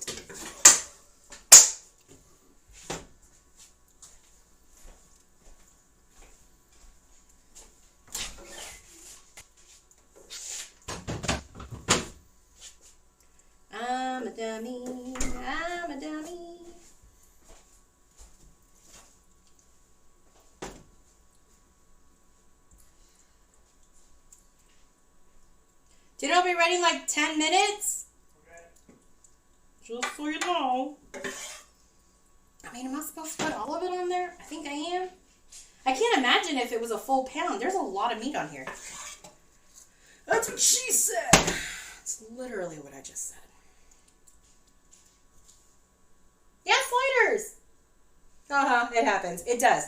I'm a dummy. I'm a dummy. Dinner will be ready in like 10 minutes. Just so you know. I mean, am I supposed to put all of it on there? I think I am. I can't imagine if it was a full pound. There's a lot of meat on here. That's what she said. It's literally what I just said. Yeah, sliders. Uh-huh, it happens. It does.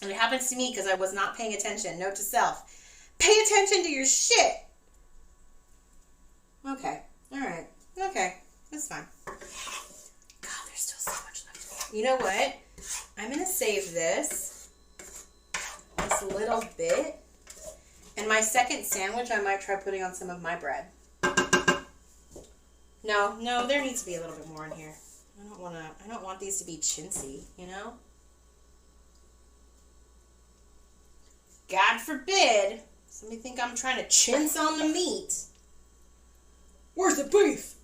And it happens to me because I was not paying attention. Note to self. Pay attention to your shit. Okay. All right. Okay. That's fine. God, there's still so much left. You know what? I'm going to save this little bit. And my second sandwich, I might try putting on some of my bread. No, there needs to be a little bit more in here. I don't want these to be chintzy, you know? God forbid somebody think I'm trying to chintz on the meat. Where's the beef?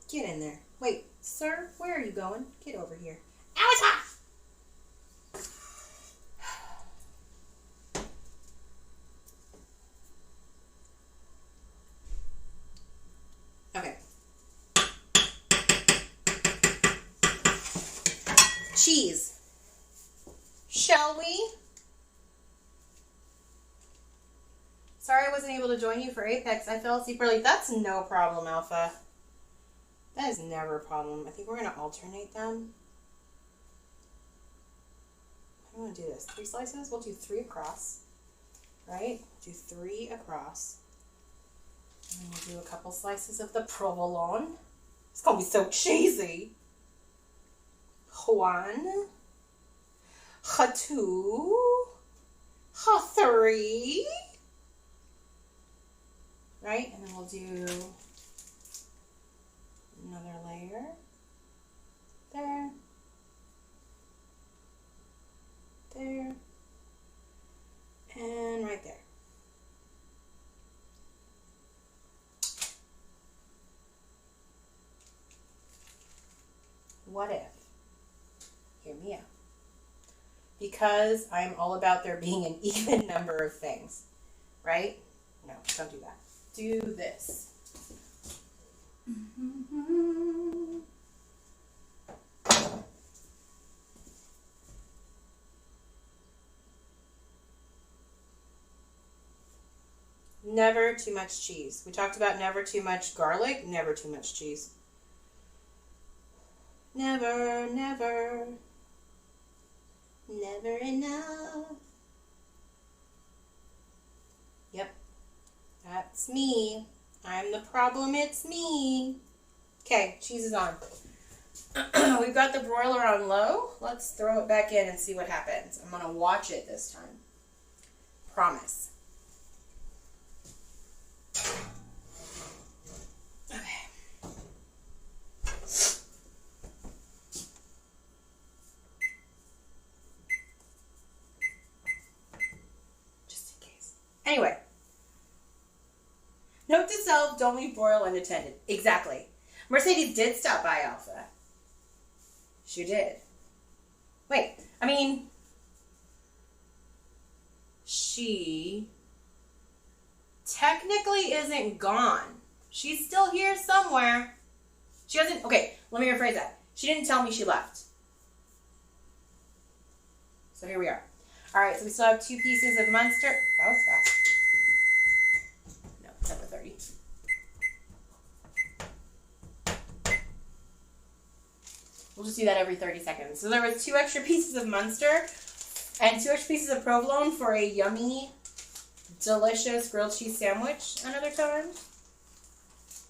Get in there. Wait, sir, where are you going? Get over here. Ow, it's hot! Okay. Cheese. Shall we? Sorry I wasn't able to join you for Apex. I fell asleep early. That's no problem, Alpha. That is never a problem. I think we're going to alternate them. How do you want to do this? 3 slices? We'll do 3 across. Right? Do 3 across. And then we'll do a couple slices of the provolone. It's going to be so cheesy. 1. 2. 3. Right? And then we'll do Another layer. There. There. And right there. What if? Hear me out. Because I'm all about there being an even number of things. Right? No, don't do that. Do this. Never too much cheese. We talked about never too much garlic, never too much cheese. Never, never, never enough. Yep, that's me. I'm the problem, it's me. Okay, cheese is on. We've got the broiler on low. Let's throw it back in and see what happens. I'm gonna watch it this time. Promise. Okay. Just in case. Anyway. Note to self, don't leave broil unattended. Exactly. Mercedes did stop by Alpha. She did. Wait, I mean, she technically isn't gone. She's still here somewhere. She doesn't, okay, let me rephrase that. She didn't tell me she left. So here we are. All right, so we still have 2 pieces of Munster. That was fast. No, number 30. We'll just do that every 30 seconds. So there was 2 extra pieces of Munster and 2 extra pieces of provolone for a yummy, delicious grilled cheese sandwich another time.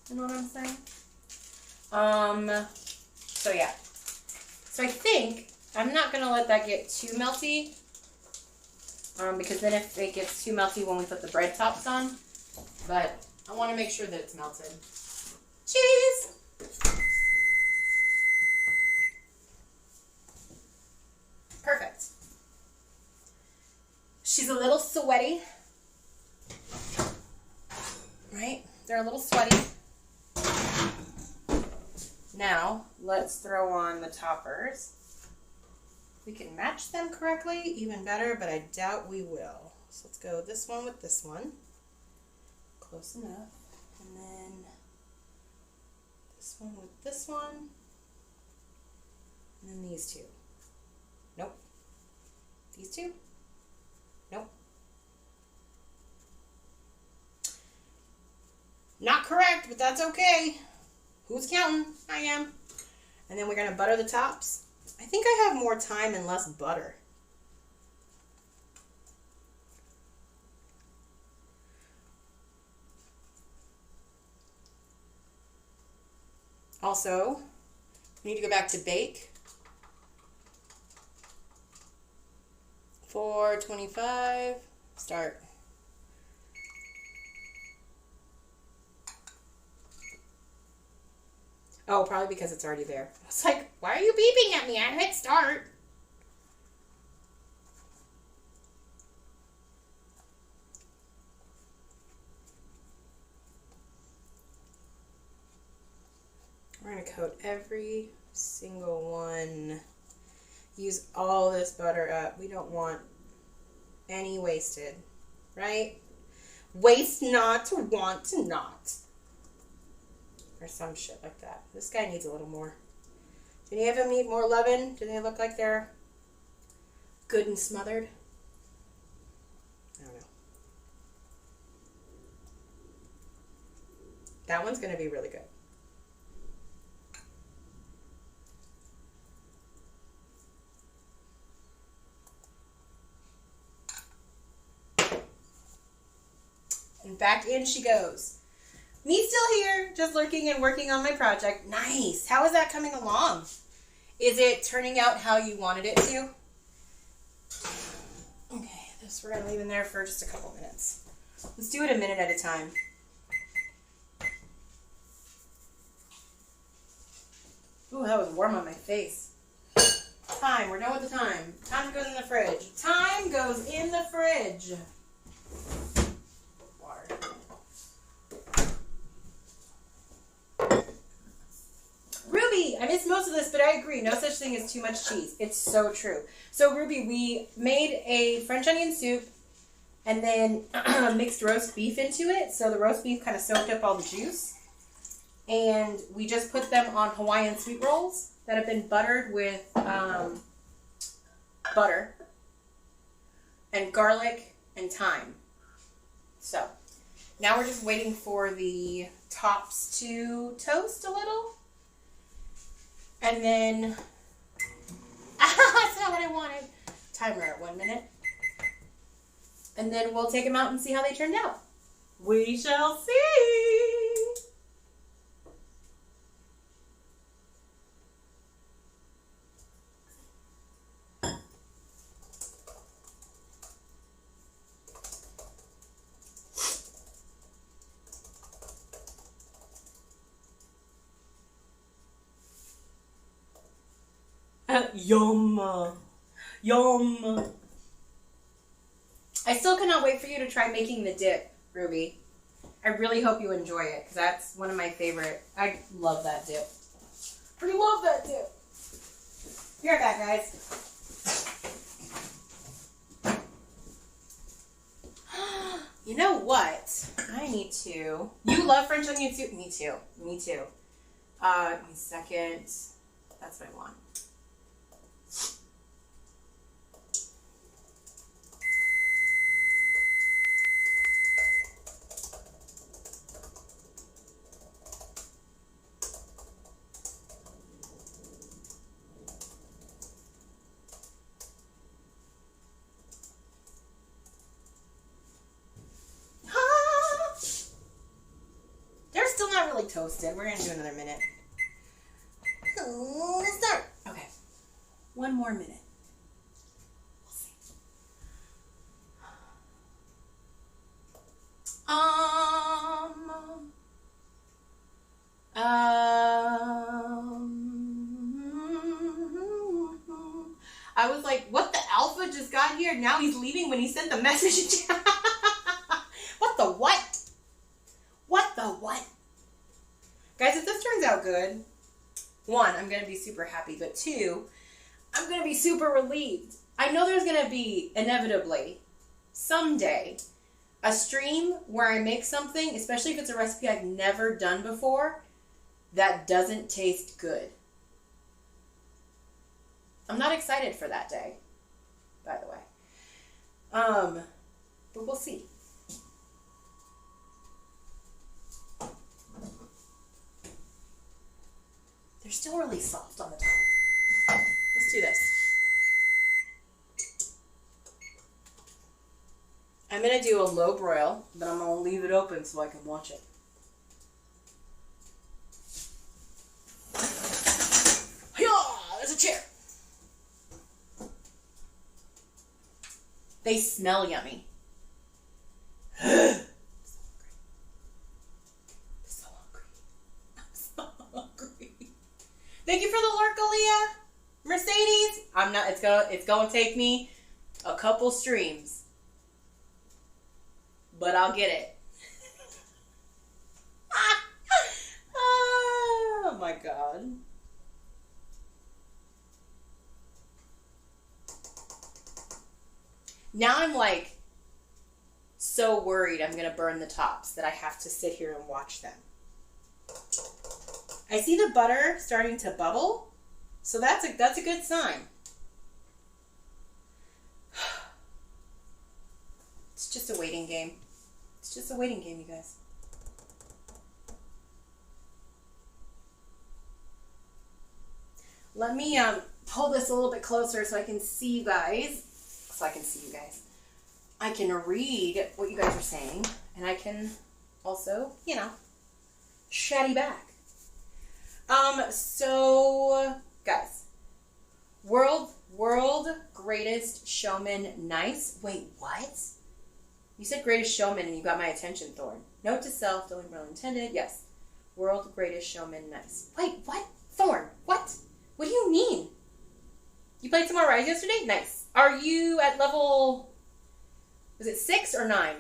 You know what I'm saying? So yeah. So I think I'm not going to let that get too melty. Because then if it gets too melty when we put the bread tops on. But I want to make sure that it's melted. Cheese! Perfect. She's a little sweaty. Right? They're a little sweaty. Now, let's throw on the toppers. If we can match them correctly, even better, but I doubt we will. So let's go this one with this one. Close enough. And then this one with this one. And then these 2. Nope. These 2? Nope. Not correct, but that's okay. Who's counting? I am. And then we're going to butter the tops. I think I have more time and less butter. Also, we need to go back to bake. 425. Start. Oh, probably because it's already there. I was like, why are you beeping at me? I hit start. We're going to coat every single one. Use all this butter up. We don't want any wasted, right? Waste not to want to not. Or some shit like that. This guy needs a little more. Do any of them need more loving? Do they look like they're good and smothered? I don't know. That one's going to be really good. And back in she goes. Me still here, just lurking and working on my project. Nice. How is that coming along? Is it turning out how you wanted it to? Okay, this we're going to leave in there for just a couple minutes. Let's do it a minute at a time. Ooh, that was warm on my face. Time. We're done with the time. Time goes in the fridge. Time goes in the fridge. Water. Ruby, I missed most of this, but I agree. No such thing as too much cheese. It's so true. So, Ruby, we made a French onion soup and then mixed roast beef into it. So the roast beef kind of soaked up all the juice. And we just put them on Hawaiian sweet rolls that have been buttered with butter and garlic and thyme. So now we're just waiting for the tops to toast a little. And then, that's not what I wanted. Timer at 1 minute. And then we'll take them out and see how they turned out. We shall see. Yum. Yum. I still cannot wait for you to try making the dip, Ruby. I really hope you enjoy it, because that's one of my favorite. I love that dip. I love that dip. Be right back, guys. You know what? I need to... You love French onion soup? Me too. Me too. Give me a second. That's what I want. Toasted. We're gonna do another minute. Start. Okay. One more minute. We'll see. I was like, what, the alpha just got here? Now he's leaving when he sent the message. What the what? What the what? Guys, if this turns out good, one, I'm going to be super happy, but two, I'm going to be super relieved. I know there's going to be, inevitably, someday, a stream where I make something, especially if it's a recipe I've never done before, that doesn't taste good. I'm not excited for that day, by the way. But we'll see. They're still really soft on the top. Let's do this. I'm going to do a low broil, but I'm going to leave it open so I can watch it. There's a chair. They smell yummy. Thank you for the lurk, Aaliyah. Mercedes. It's gonna take me a couple streams. But I'll get it. Oh my god. Now I'm like so worried I'm gonna burn the tops that I have to sit here and watch them. I see the butter starting to bubble, so that's a good sign. It's just a waiting game. It's just a waiting game, you guys. Let me pull this a little bit closer so I can see you guys. I can read what you guys are saying, and I can also, chatty back. So, guys, world greatest showman, nice. Wait, what? You said greatest showman and you got my attention, Thorn. Note to self, don't really intended. Yes. World greatest showman, nice. Wait, what? Thorn, what? What do you mean? You played some more Rise yesterday? Nice. Are you at level, is it 6 or 9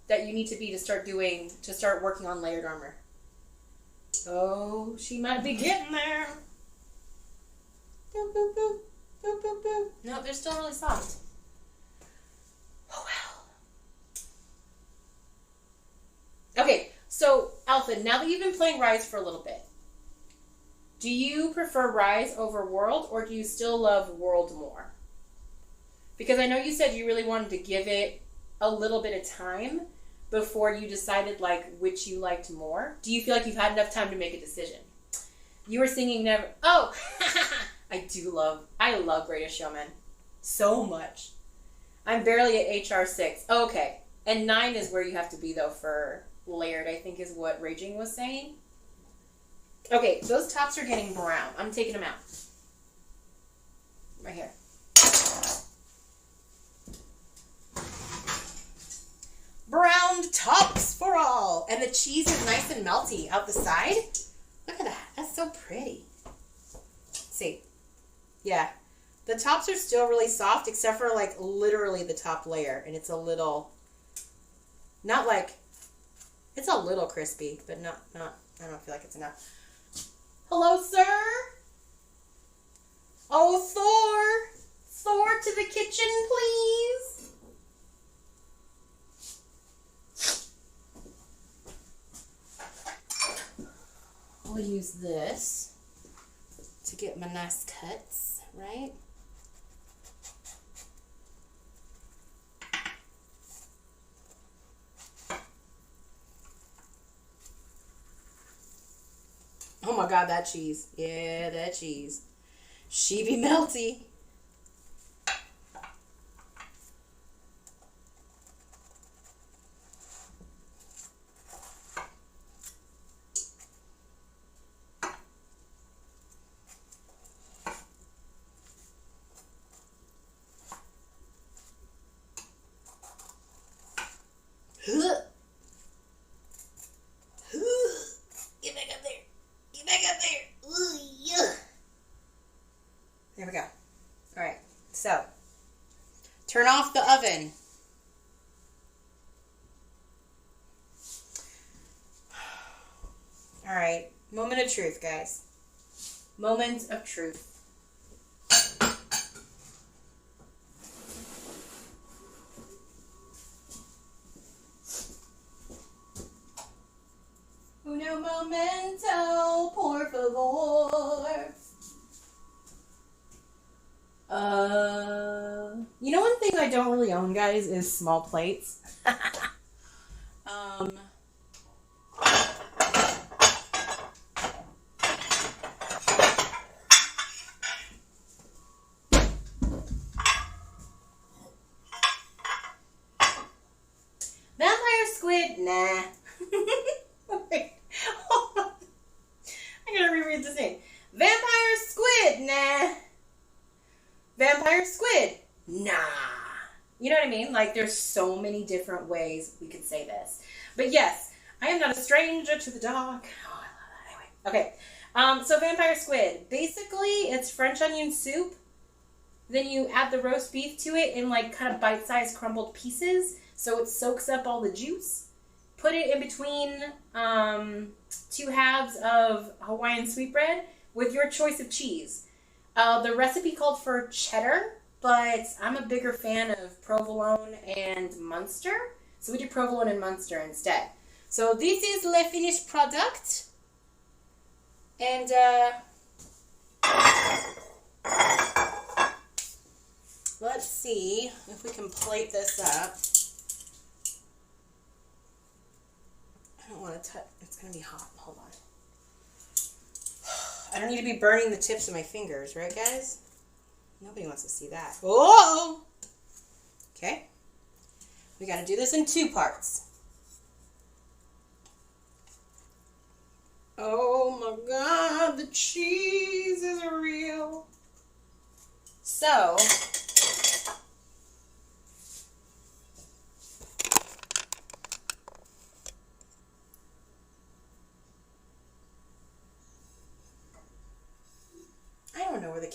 that you need to be to start working on layered armor? Oh, she might be getting there. Boop, boop, boop. Boop, boop, boop. No, they're still really soft. Oh, well. Okay, so, Alpha, now that you've been playing Rise for a little bit, do you prefer Rise over World, or do you still love World more? Because I know you said you really wanted to give it a little bit of time before you decided, like, which you liked more. Do you feel like you've had enough time to make a decision? You were singing Never... Oh! I love Greatest Showman. So much. I'm barely at HR 6. Okay. And 9 is where you have to be, though, for layered, I think is what Raging was saying. Okay, those tops are getting brown. I'm taking them out. Right here. Browned tops for all. And the cheese is nice and melty out the side. Look at that. That's so pretty. Let's see. Yeah. The tops are still really soft, except for, like, literally the top layer. And it's a little, not like, it's a little crispy, but not, I don't feel like it's enough. Hello, sir? Oh, Thor! Thor, to the kitchen, please. I'll use this to get my nice cuts, right? Oh my God, that cheese. Yeah, that cheese. She be melty. Get back up there. Get back up there. Ooh, yeah. There we go. All right. So, turn off the oven. All right. Moment of truth, guys. Moment of truth. Uno momento, por favor. You know, one thing I don't really own, guys, is small plates. Vampire squid? Nah. Wait, hold on. I gotta reread this name. Vampire squid? Nah. Vampire squid? Nah. You know what I mean? Like, there's so many different ways we could say this. But yes, I am not a stranger to the dark. Oh, I love that. Anyway. Okay. So vampire squid. Basically, it's French onion soup. Then you add the roast beef to it in, like, kind of bite-sized crumbled pieces. So it soaks up all the juice. Put it in between 2 halves of Hawaiian sweetbread with your choice of cheese. The recipe called for cheddar, but I'm a bigger fan of provolone and Munster. So we do provolone and Munster instead. So this is the finished product. And let's see if we can plate this up. I don't want to touch, it's going to be hot. Hold on. I don't need to be burning the tips of my fingers, right, guys? Nobody wants to see that. Oh! Okay. We got to do this in 2 parts. Oh my God, the cheese is real. So,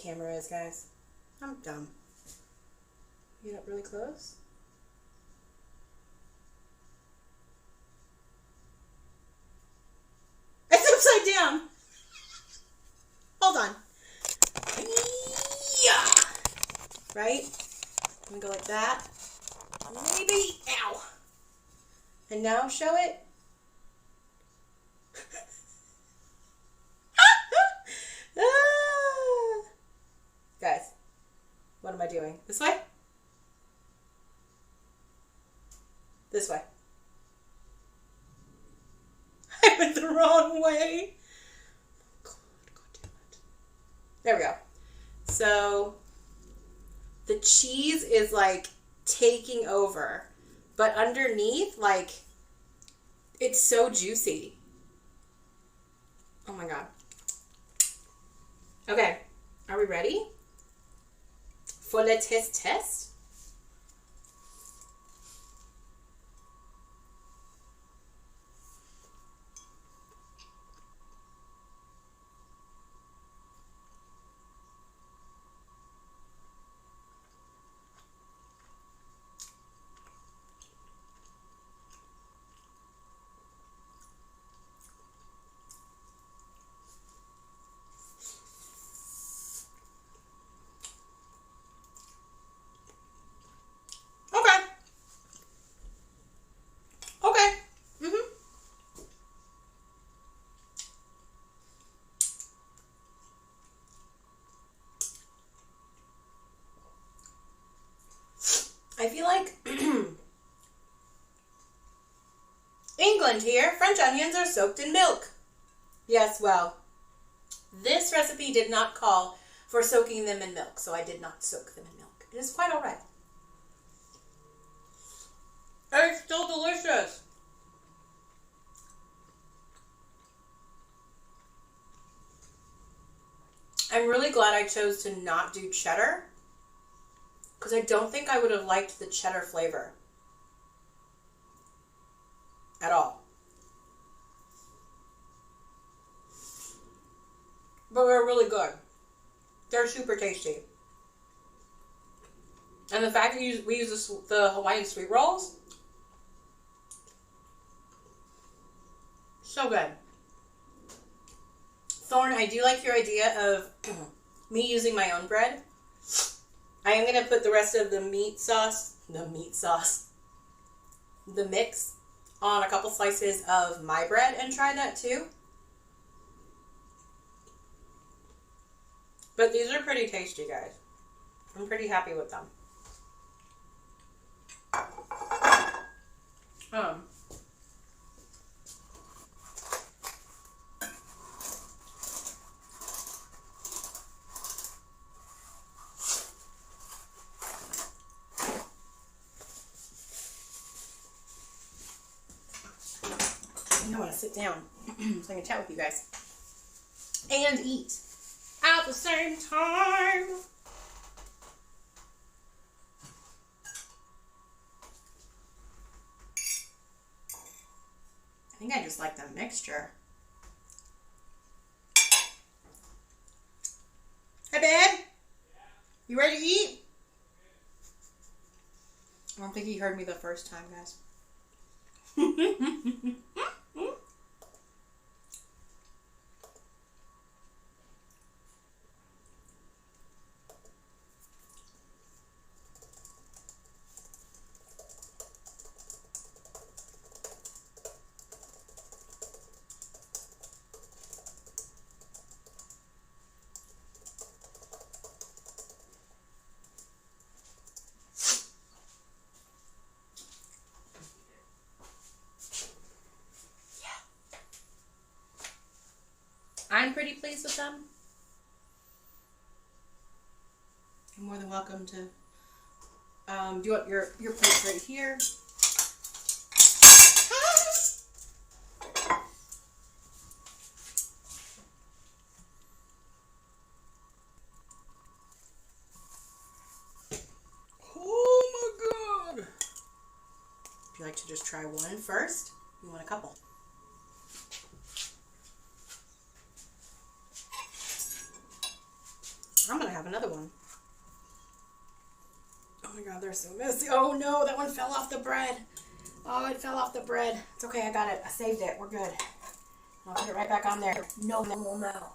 camera is, guys. I'm dumb. Get up really close. It's upside down. Hold on. Yeah. Right? I'm gonna go like that. Maybe. Ow. And now show it. Guys, what am I doing? This way? This way. I went the wrong way. God damn it. There we go. So the cheese is like taking over, but underneath, like, it's so juicy. Oh my God. Okay, are we ready for the test? I feel like England here, French onions are soaked in milk. Yes, well, this recipe did not call for soaking them in milk, so I did not soak them in milk. It is quite all right. It's still delicious. I'm really glad I chose to not do cheddar, because I don't think I would have liked the cheddar flavor at all. But they're really good. They're super tasty. And the fact that we use the Hawaiian sweet rolls, so good. Thorn, I do like your idea of me using my own bread. I am going to put the rest of the mix on a couple slices of my bread and try that too. But these are pretty tasty, guys. I'm pretty happy with them. I want to sit down so I can chat with you guys and eat at the same time. I think I just like the mixture. Hey, babe. You ready to eat? I don't think he heard me the first time, guys. I'm pretty pleased with them. You're more than welcome to do you want your plate right here. Oh my God! Would you like to just try one first? You want a couple? I'm gonna have have another one. Oh my god, they're so messy. Oh no, that one fell off the bread. Oh, it fell off the bread. It's okay, I got it. I saved it. We're good. I'll put it right back on there. No one will know.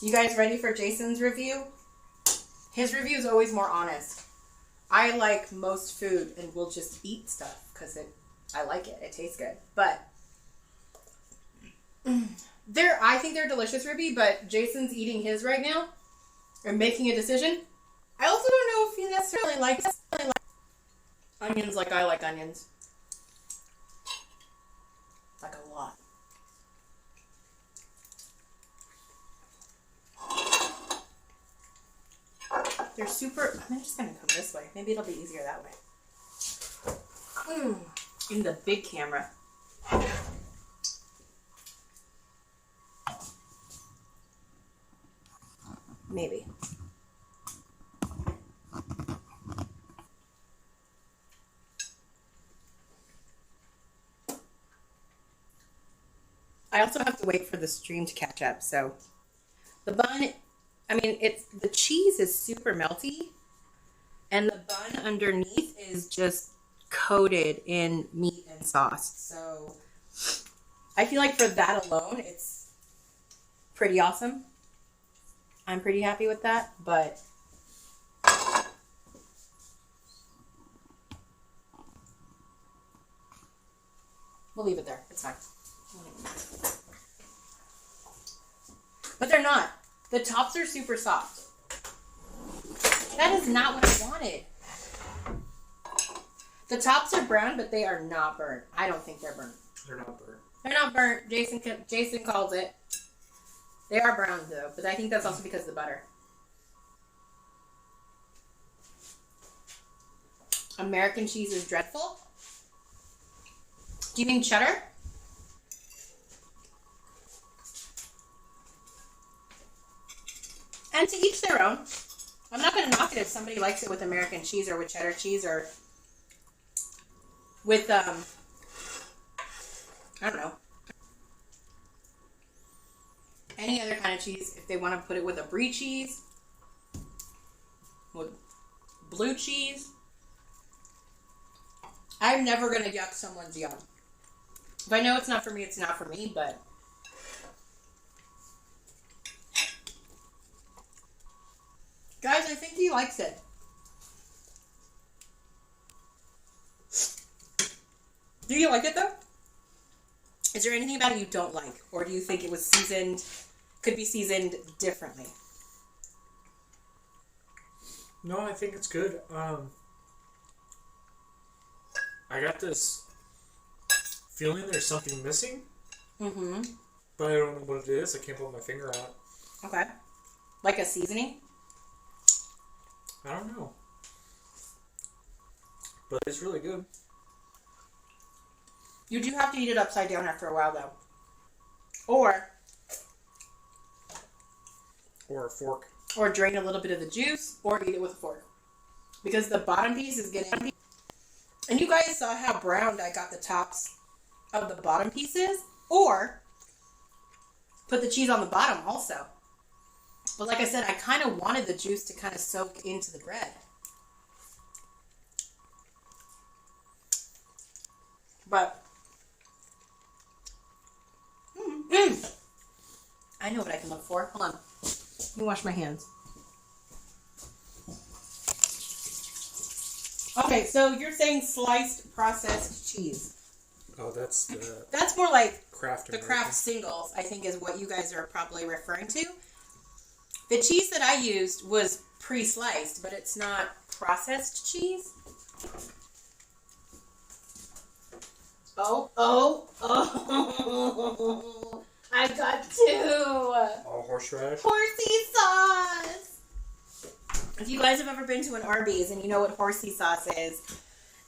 You guys ready for Jason's review? His review is always more honest. I like most food and will just eat stuff because I like it. It tastes good. But I think they're delicious, Ruby, but Jason's eating his right now and making a decision. I also don't know if he necessarily likes onions like I like onions. Like a lot. They're super... I'm just going to come this way. Maybe it'll be easier that way. In the big camera. Maybe. I also have to wait for the stream to catch up, so... The bun... I mean, the cheese is super melty, and the bun underneath is just coated in meat and sauce. So I feel like for that alone, it's pretty awesome. I'm pretty happy with that, but we'll leave it there. It's fine. But they're not. The tops are super soft. That is not what I wanted. The tops are brown, but they are not burnt. I don't think they're burnt. They're not burnt. They're not burnt. Jason calls it. They are brown, though, but I think that's also because of the butter. American cheese is dreadful. Do you mean cheddar? And to each their own. I'm not going to knock it if somebody likes it with American cheese or with cheddar cheese or with, I don't know, any other kind of cheese. If they want to put it with a brie cheese, with blue cheese. I'm never going to yuck someone's yum. If I know it's not for me, it's not for me, but... Guys, I think he likes it. Do you like it, though? Is there anything about it you don't like? Or do you think it was could be seasoned differently? No, I think it's good. I got this feeling there's something missing. Mm-hmm. But I don't know what it is. I can't put my finger on it. Okay. Like a seasoning? I don't know. But it's really good. You do have to eat it upside down after a while, though. Or a fork. Or drain a little bit of the juice, or eat it with a fork. Because the bottom piece is getting... And you guys saw how browned I got the tops of the bottom pieces. Or put the cheese on the bottom also. But like I said, I kind of wanted the juice to kind of soak into the bread. But... I know what I can look for. Hold on. Let me wash my hands. Okay, so you're saying sliced processed cheese. Oh, that's the... That's more like Kraft the American. Kraft singles, I think is what you guys are probably referring to. The cheese that I used was pre-sliced, but it's not processed cheese. Oh. I got two. All horseradish? Horsey sauce. If you guys have ever been to an Arby's and you know what horsey sauce is,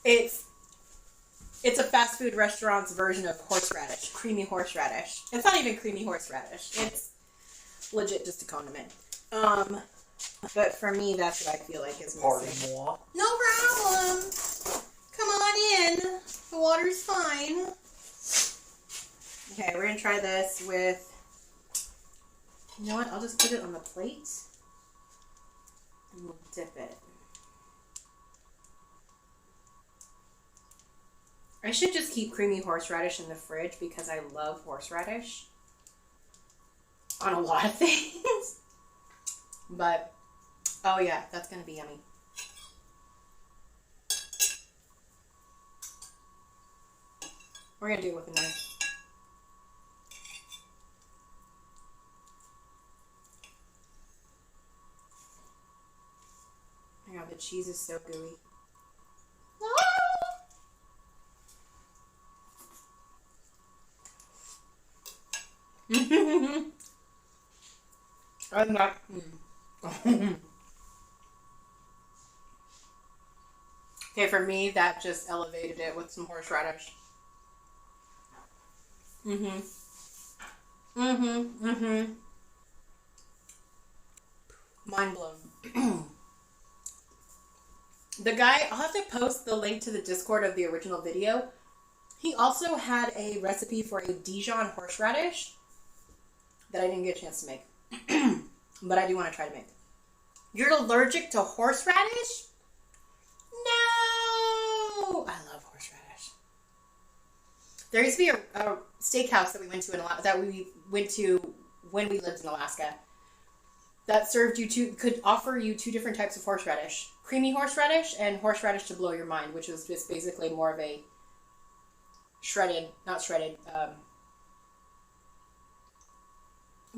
it's It's a fast food restaurant's version of horseradish, creamy horseradish. It's not even creamy horseradish. It's legit just a condiment. But for me, that's what I feel like is missing. Pardon. No problem. Come on in. The water's fine. Okay, we're gonna try this with. You know what? I'll just put it on the plate and we'll dip it. I should just keep creamy horseradish in the fridge because I love horseradish on a lot of things. But, oh yeah, that's going to be yummy. We're going to do it with a knife. Oh my god, the cheese is so gooey. I'm not. Okay, for me, that just elevated it with some horseradish. Mind blown. The guy, I'll have to post the link to the Discord of the original video. He also had a recipe for a Dijon horseradish that I didn't get a chance to make. But I do want to try to make. You're allergic to horseradish? No! I love horseradish. There used to be a steakhouse that we went to when we lived in Alaska that served you could offer you two different types of horseradish. Creamy horseradish and horseradish to blow your mind, which was just basically more of a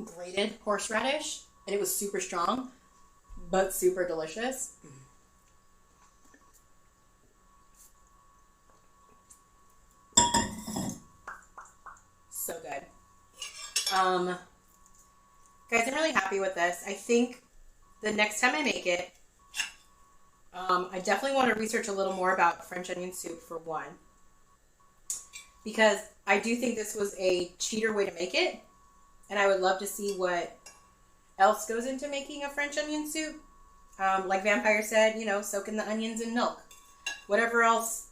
grated horseradish, and it was super strong, but super delicious. So good. Guys, I'm really happy with this. I think the next time I make it, I definitely want to research a little more about French onion soup for one, because I do think this was a cheater way to make it. And I would love to see what else goes into making a French onion soup. Like Vampire said, soaking the onions in milk. Whatever else,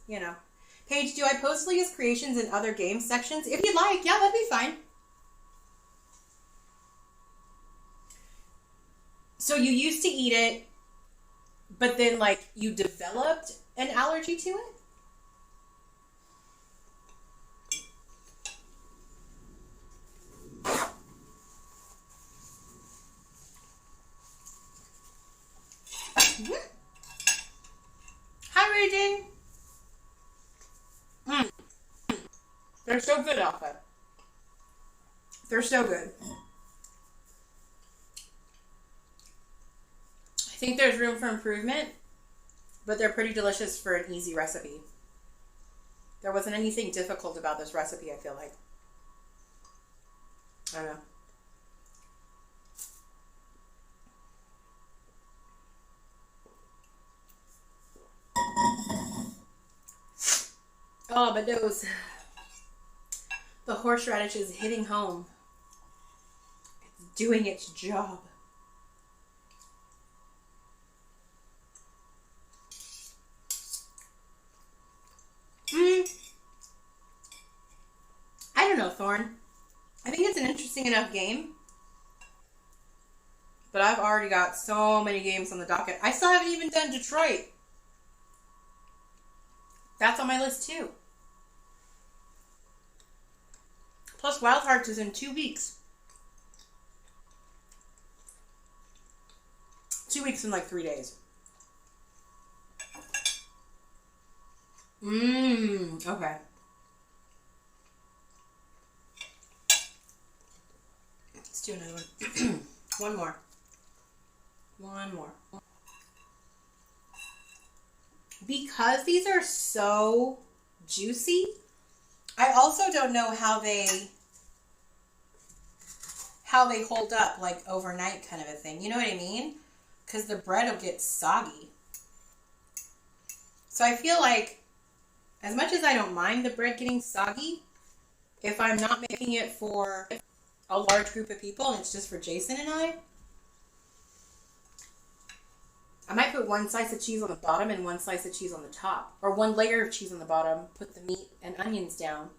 Paige, do I post Leah's creations in other game sections? If you'd like, yeah, that'd be fine. So you used to eat it, but then, you developed an allergy to it? Hi, Raging. They're so good, Alpha. They're so good. I think there's room for improvement, but they're pretty delicious for an easy recipe. There wasn't anything difficult about this recipe, I feel like. I don't know. Oh, but the horseradish is hitting home. It's doing its job. I don't know, Thorn. I think it's an interesting enough game. But I've already got so many games on the docket. I still haven't even done Detroit. That's on my list too. Plus Wild Hearts is in 2 weeks. 2 weeks in 3 days. Okay. Let's do another one. One more. Because these are so juicy, I also don't know how they hold up overnight kind of a thing. You know what I mean? Because the bread will get soggy. So I feel like as much as I don't mind the bread getting soggy, if I'm not making it for a large group of people and it's just for Jason and I might put one slice of cheese on the bottom and one slice of cheese on the top. Or one layer of cheese on the bottom, put the meat and onions down,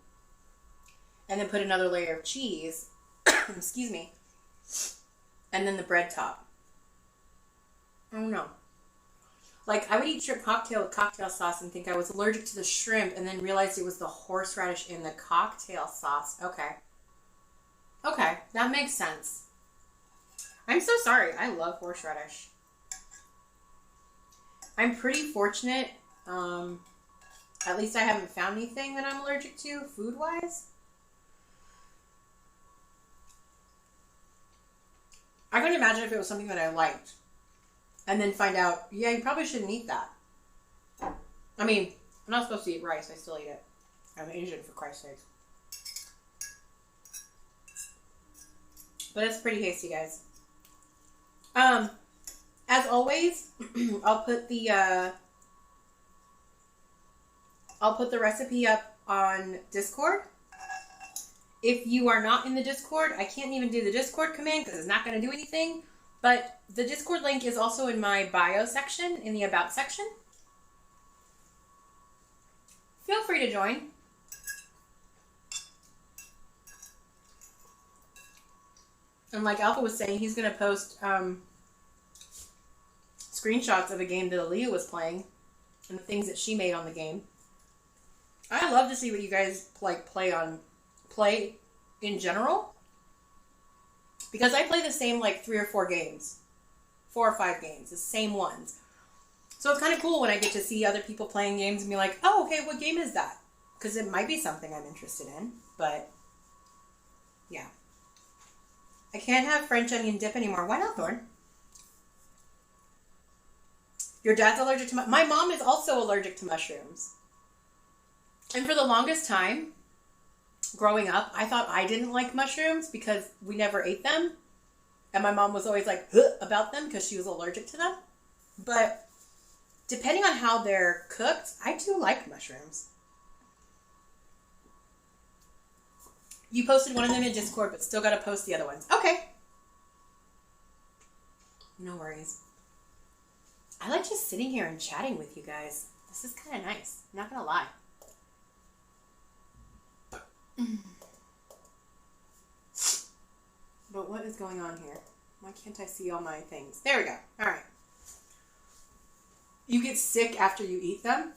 and then put another layer of cheese, excuse me, and then the bread top. I don't know. Like, I would eat shrimp cocktail with cocktail sauce and think I was allergic to the shrimp and then realized it was the horseradish in the cocktail sauce. Okay. Okay, that makes sense. I'm so sorry. I love horseradish. I'm pretty fortunate. At least I haven't found anything that I'm allergic to, food-wise. I couldn't imagine if it was something that I liked. And then find out, yeah, you probably shouldn't eat that. I mean, I'm not supposed to eat rice. I still eat it. I'm Asian, for Christ's sake. But it's pretty tasty, guys. As always, I'll put the recipe up on Discord. If you are not in the Discord, I can't even do the Discord command because it's not going to do anything. But the Discord link is also in my bio section, in the About section. Feel free to join. And like Alpha was saying, he's going to post screenshots of a game that Aaliyah was playing and the things that she made on the game. I love to see what you guys play in general. Because I play the same 3 or 4 games. 4 or 5 games. The same ones. So it's kind of cool when I get to see other people playing games and be like, oh, okay, what game is that? Because it might be something I'm interested in. But, yeah. I can't have French onion dip anymore. Why not, Thorn? Your dad's allergic to my mom is also allergic to mushrooms. And for the longest time, growing up, I thought I didn't like mushrooms because we never ate them. And my mom was always like, huh, about them because she was allergic to them. But depending on how they're cooked, I do like mushrooms. You posted one of them in Discord, but still got to post the other ones. Okay. No worries. I like just sitting here and chatting with you guys. This is kind of nice. I'm not going to lie. But what is going on here? Why can't I see all my things? There we go. All right. You get sick after you eat them?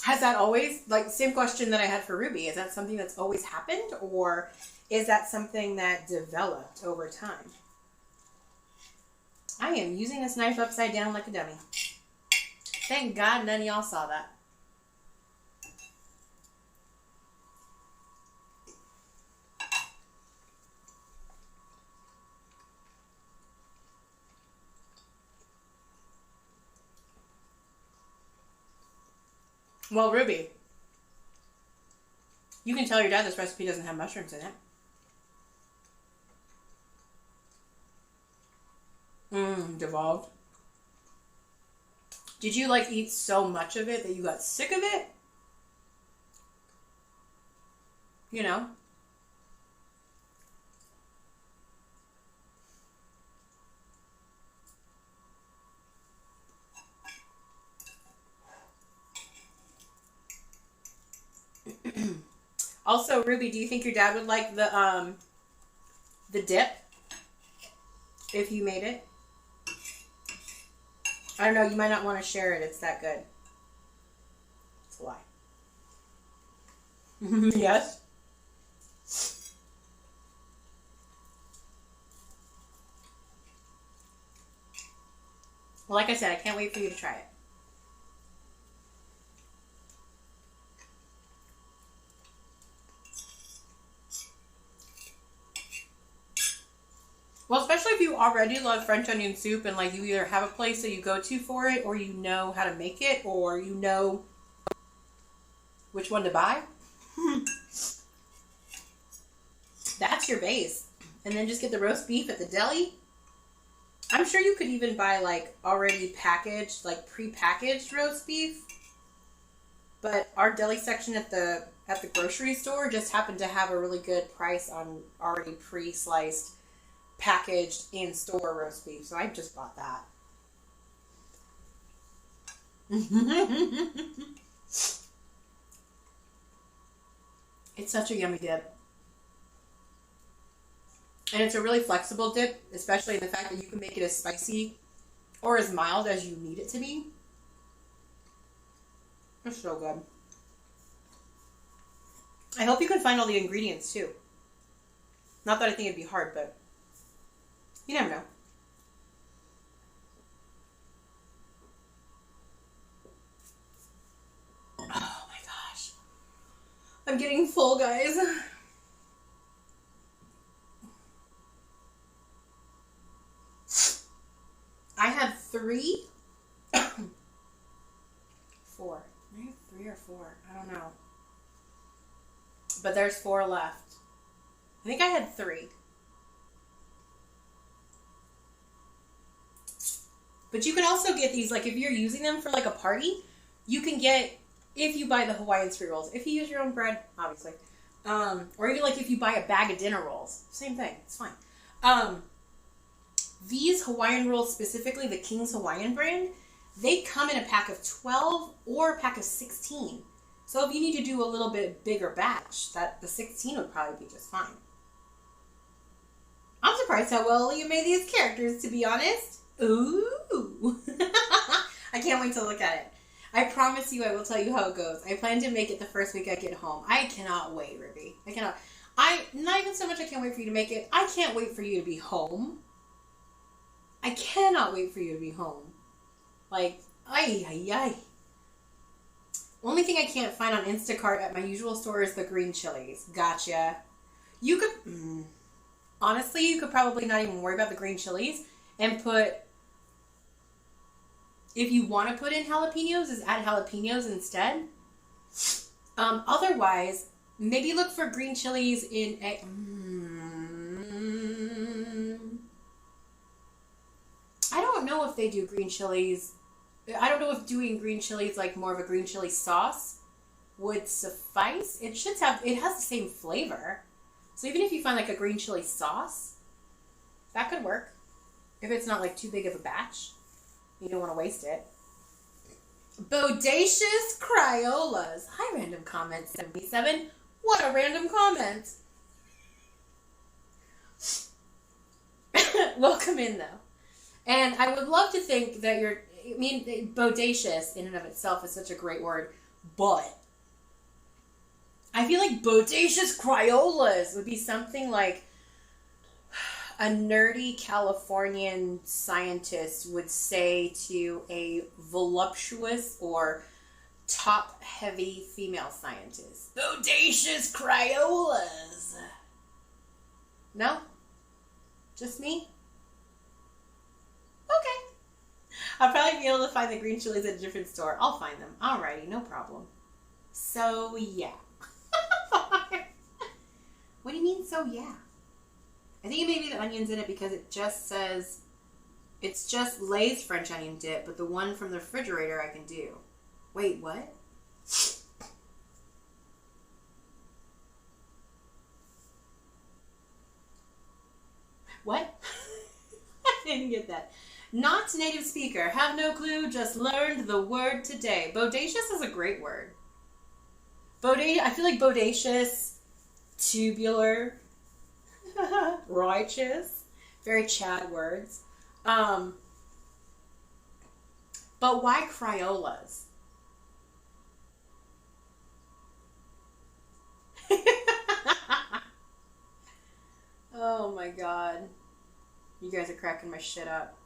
Has that always, same question that I had for Ruby. Is that something that's always happened? Or is that something that developed over time? I am using this knife upside down like a dummy. Thank God none of y'all saw that. Well, Ruby, you can tell your dad this recipe doesn't have mushrooms in it. Devolved. Did you eat so much of it that you got sick of it? You know? Also, Ruby, do you think your dad would like the dip if you made it? I don't know. You might not want to share it. It's that good. It's a lie. Yes. Well, like I said, I can't wait for you to try it. Well, especially if you already love French onion soup and you either have a place that you go to for it or you know how to make it or you know which one to buy. That's your base. And then just get the roast beef at the deli I'm sure you could even buy like already packaged, like pre-packaged roast beef. But our deli section at the grocery store just happened to have a really good price on already pre-sliced, packaged in-store roast beef. So I just bought that. It's such a yummy dip. And it's a really flexible dip, especially in the fact that you can make it as spicy or as mild as you need it to be. It's so good. I hope you can find all the ingredients too. Not that I think it'd be hard, but you never know. Oh my gosh. I'm getting full, guys. I had 3. 4. I have 3 or 4. I don't know. But there's 4 left. I think I had 3. But you can also get these, like if you're using them for like a party, you can get, if you buy the Hawaiian spring rolls, if you use your own bread, obviously. Or even like if you buy a bag of dinner rolls. Same thing. It's fine. These Hawaiian rolls, specifically the King's Hawaiian brand, they come in a pack of 12 or a pack of 16. So if you need to do a little bit bigger batch, the 16 would probably be just fine. I'm surprised how well you made these characters, to be honest. Ooh. I can't wait to look at it. I promise you I will tell you how it goes. I plan to make it the first week I get home. I cannot wait, Ruby. I cannot. Not even so much I can't wait for you to make it. I can't wait for you to be home. I cannot wait for you to be home. Like, ay. Only thing I can't find on Instacart at my usual store is the green chilies. Gotcha. You could, honestly, you could probably not even worry about the green chilies and put, if you want to put in jalapenos, is add jalapenos instead. Otherwise, maybe look for green chilies in a, I don't know if they do green chilies. I don't know if doing green chilies, like more of a green chili sauce, would suffice. It has the same flavor. So even if you find like a green chili sauce, that could work. If it's not like too big of a batch. You don't want to waste it. Bodacious Cryolas. Hi, random comment 77. What a random comment. Welcome in, though. And I would love to think that bodacious in and of itself is such a great word, but I feel like bodacious Cryolas would be something like a nerdy Californian scientist would say to a voluptuous or top-heavy female scientist. Bodacious Cryolas. No? Just me? Okay. I'll probably be able to find the green chilies at a different store. I'll find them. Alrighty, no problem. So, yeah. What do you mean, so yeah? I think it may be the onions in it because it just says, it's just Lay's French onion dip, but the one from the refrigerator I can do. Wait, what? What? I didn't get that. Not native speaker. Have no clue. Just learned the word today. Bodacious is a great word. I feel like bodacious, tubular, righteous. Very Chad words. But why Cryolas? Oh my god. You guys are cracking my shit up.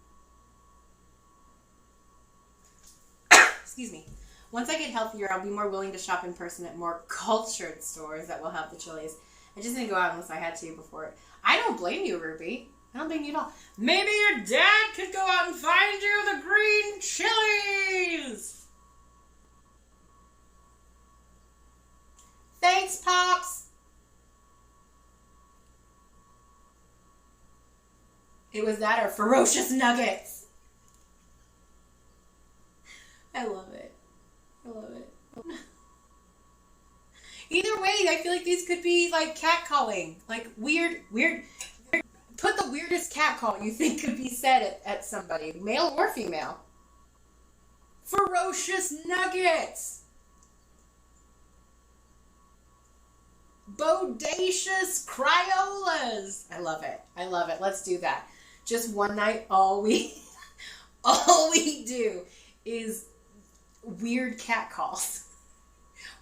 Excuse me. Once I get healthier, I'll be more willing to shop in person at more cultured stores that will have the chilies. I just didn't go out unless I had to before it. I don't blame you, Ruby. I don't blame you at all. Maybe your dad could go out and find you the green chilies. Thanks, Pops. It was that or ferocious nuggets. I love it. I love it. Either way, I feel like these could be like catcalling. Like weird. Put the weirdest catcall you think could be said at somebody, male or female. Ferocious nuggets. Bodacious cryolas. I love it. I love it. Let's do that. Just one night, all we do is weird catcalls.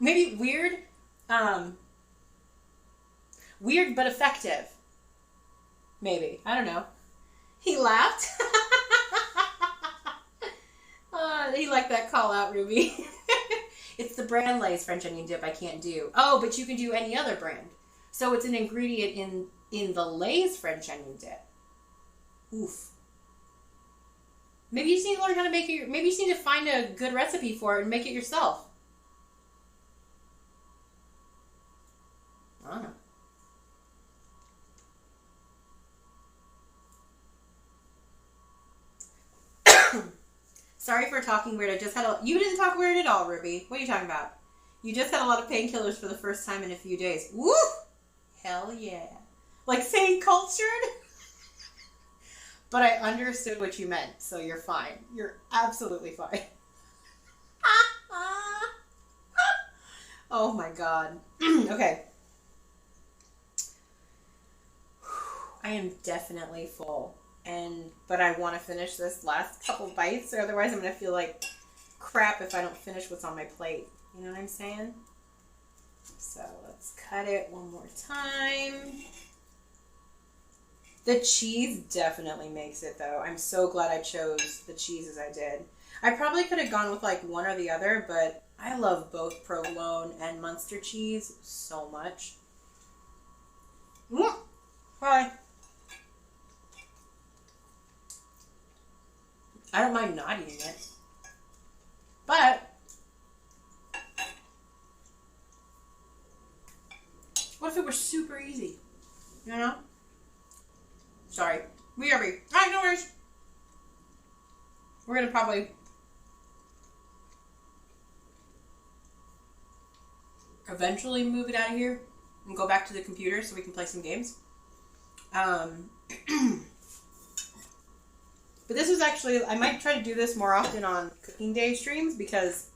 Maybe weird but effective. Maybe. I don't know. He laughed. He liked that call out, Ruby. It's the brand Lay's French onion dip I can't do. Oh, but you can do any other brand. So it's an ingredient in the Lay's French onion dip. Oof. Maybe you just need to learn how to make it. Maybe you just need to find a good recipe for it and make it yourself. I don't know. Sorry for talking weird. I just had you didn't talk weird at all, Ruby. What are you talking about? You just had a lot of painkillers for the first time in a few days. Woo! Hell yeah. Like saying cultured? But I understood what you meant, so you're fine. You're absolutely fine. Oh my god. Okay. I am definitely full. But I want to finish this last couple bites, or otherwise I'm going to feel like crap if I don't finish what's on my plate. You know what I'm saying? So let's cut it one more time. The cheese definitely makes it, though. I'm so glad I chose the cheeses I did. I probably could have gone with like one or the other, but I love both provolone and Munster cheese so much. Hi. I don't mind not eating it. But what if it were super easy? You know? Sorry. Alright, no worries. We're gonna probably eventually move it out of here and go back to the computer so we can play some games. But this was actually, I might try to do this more often on cooking day streams because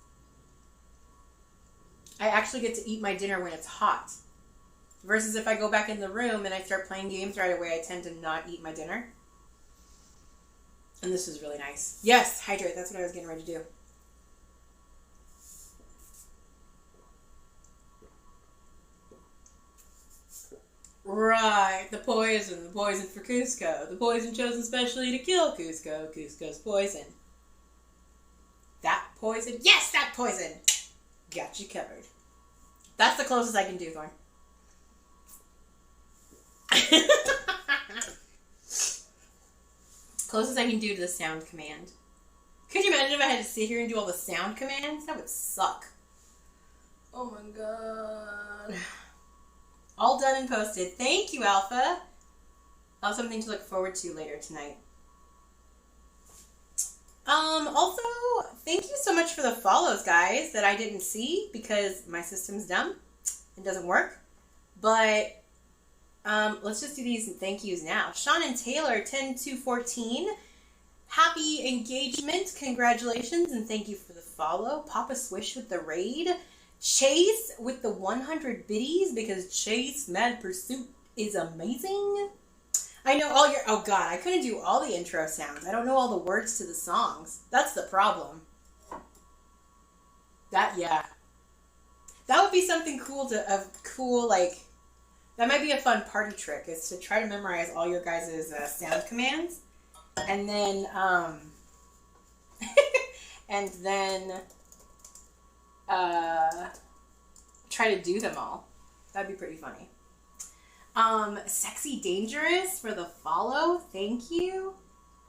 I actually get to eat my dinner when it's hot. Versus if I go back in the room and I start playing games right away, I tend to not eat my dinner. And this is really nice. Yes, hydrate. That's what I was getting ready to do. Right, the poison for Cusco. The poison chosen specially to kill Cusco. Cusco's poison. That poison? Yes, that poison! Got you covered. That's the closest I can do, Thorn. Closest I can do to the sound command. Could you imagine if I had to sit here and do all the sound commands? That would suck. Oh my god. All done and posted. Thank you, Alpha. I'll have something to look forward to later tonight. Also, thank you so much for the follows, guys, that I didn't see because my system's dumb. It doesn't work. But let's just do these thank yous now. Sean and Taylor, 10-2-14. Happy engagement. Congratulations and thank you for the follow. Papa Swish with the raid. Chase with the 100 biddies because Chase Mad Pursuit is amazing. I know all your... Oh, God. I couldn't do all the intro sounds. I don't know all the words to the songs. That's the problem. Yeah. That would be something cool like... That might be a fun party trick, is to try to memorize all your guys' sound commands. And then, and then... try to do them all. That'd be pretty funny. Sexy Dangerous for the follow. Thank you.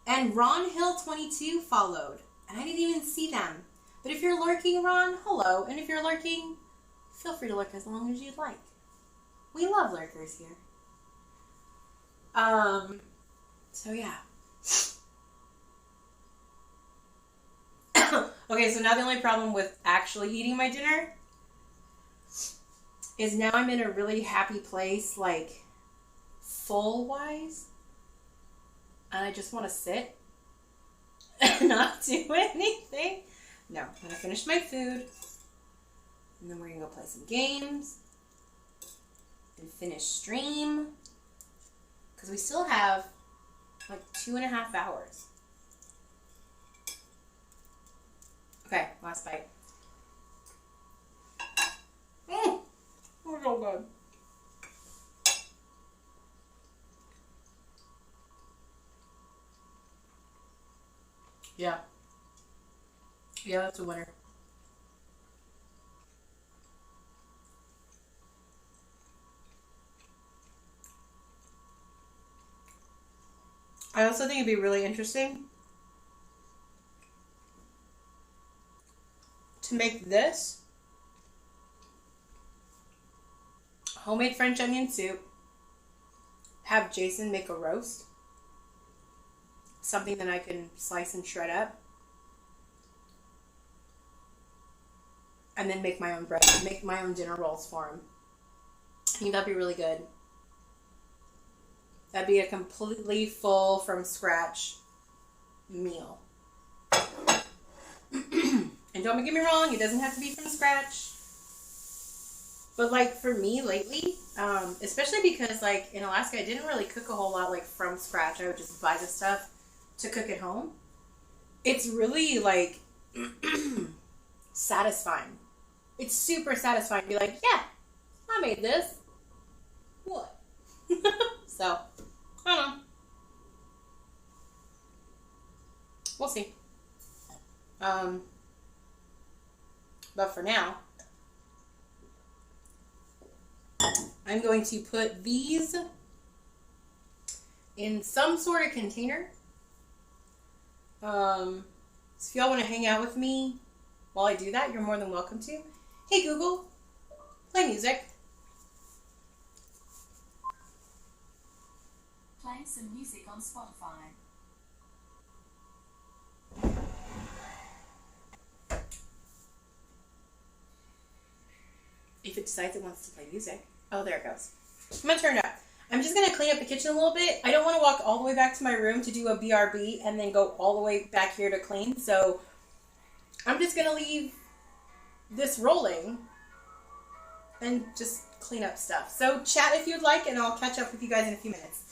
And Ron Hill 22 followed. And I didn't even see them. But if you're lurking, Ron, hello. And if you're lurking, feel free to lurk as long as you'd like. We love lurkers here. So yeah. Okay, so now the only problem with actually eating my dinner is now I'm in a really happy place, like full-wise, and I just want to sit and not do anything. No, I'm going to finish my food, and then we're going to go play some games and finish stream, because we still have like 2.5 hours. Okay, last bite. Oh, so good. Yeah. Yeah, that's a winner. I also think it'd be really interesting to make this homemade French onion soup, have Jason make a roast, something that I can slice and shred up, and then make my own bread, make my own dinner rolls for him. I think that'd be really good. That'd be a completely full from scratch meal. And don't get me wrong, it doesn't have to be from scratch. But like for me lately, especially because like in Alaska, I didn't really cook a whole lot like from scratch. I would just buy the stuff to cook at home. It's really like satisfying. It's super satisfying to be like, yeah, I made this. What? So, I don't know. We'll see. But for now, I'm going to put these in some sort of container. So if y'all want to hang out with me while I do that, you're more than welcome to. Hey Google, play music. Playing some music on Spotify. If it decides it wants to play music. Oh, there it goes. I'm going to turn it up. I'm just going to clean up the kitchen a little bit. I don't want to walk all the way back to my room to do a BRB and then go all the way back here to clean. So I'm just going to leave this rolling and just clean up stuff. So chat if you'd like, and I'll catch up with you guys in a few minutes.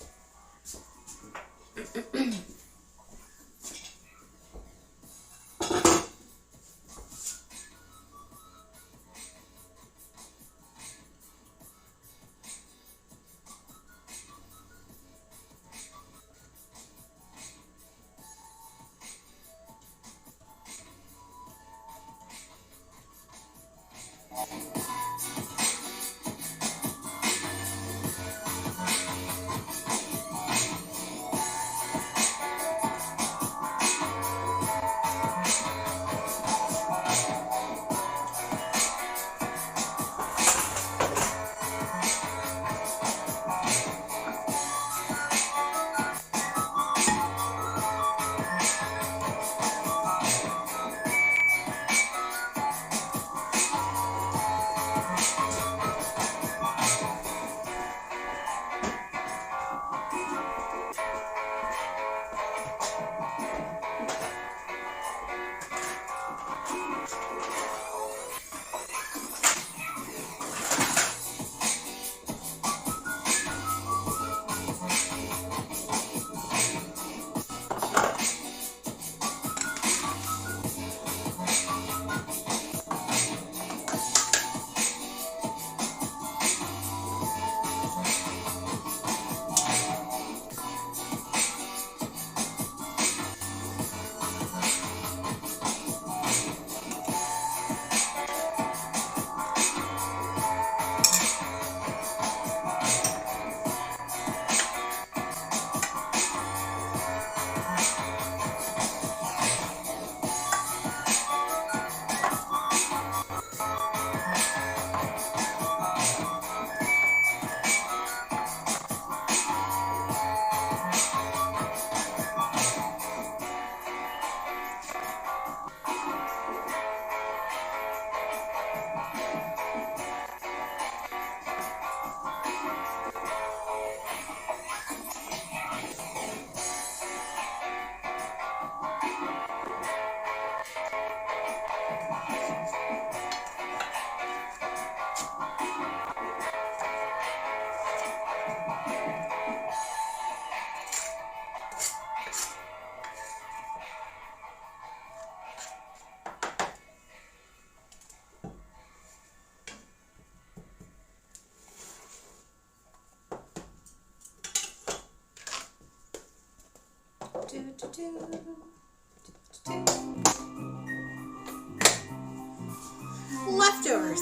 Leftovers.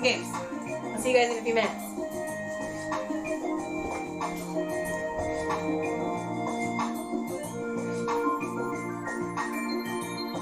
games. I'll see you guys in a few minutes.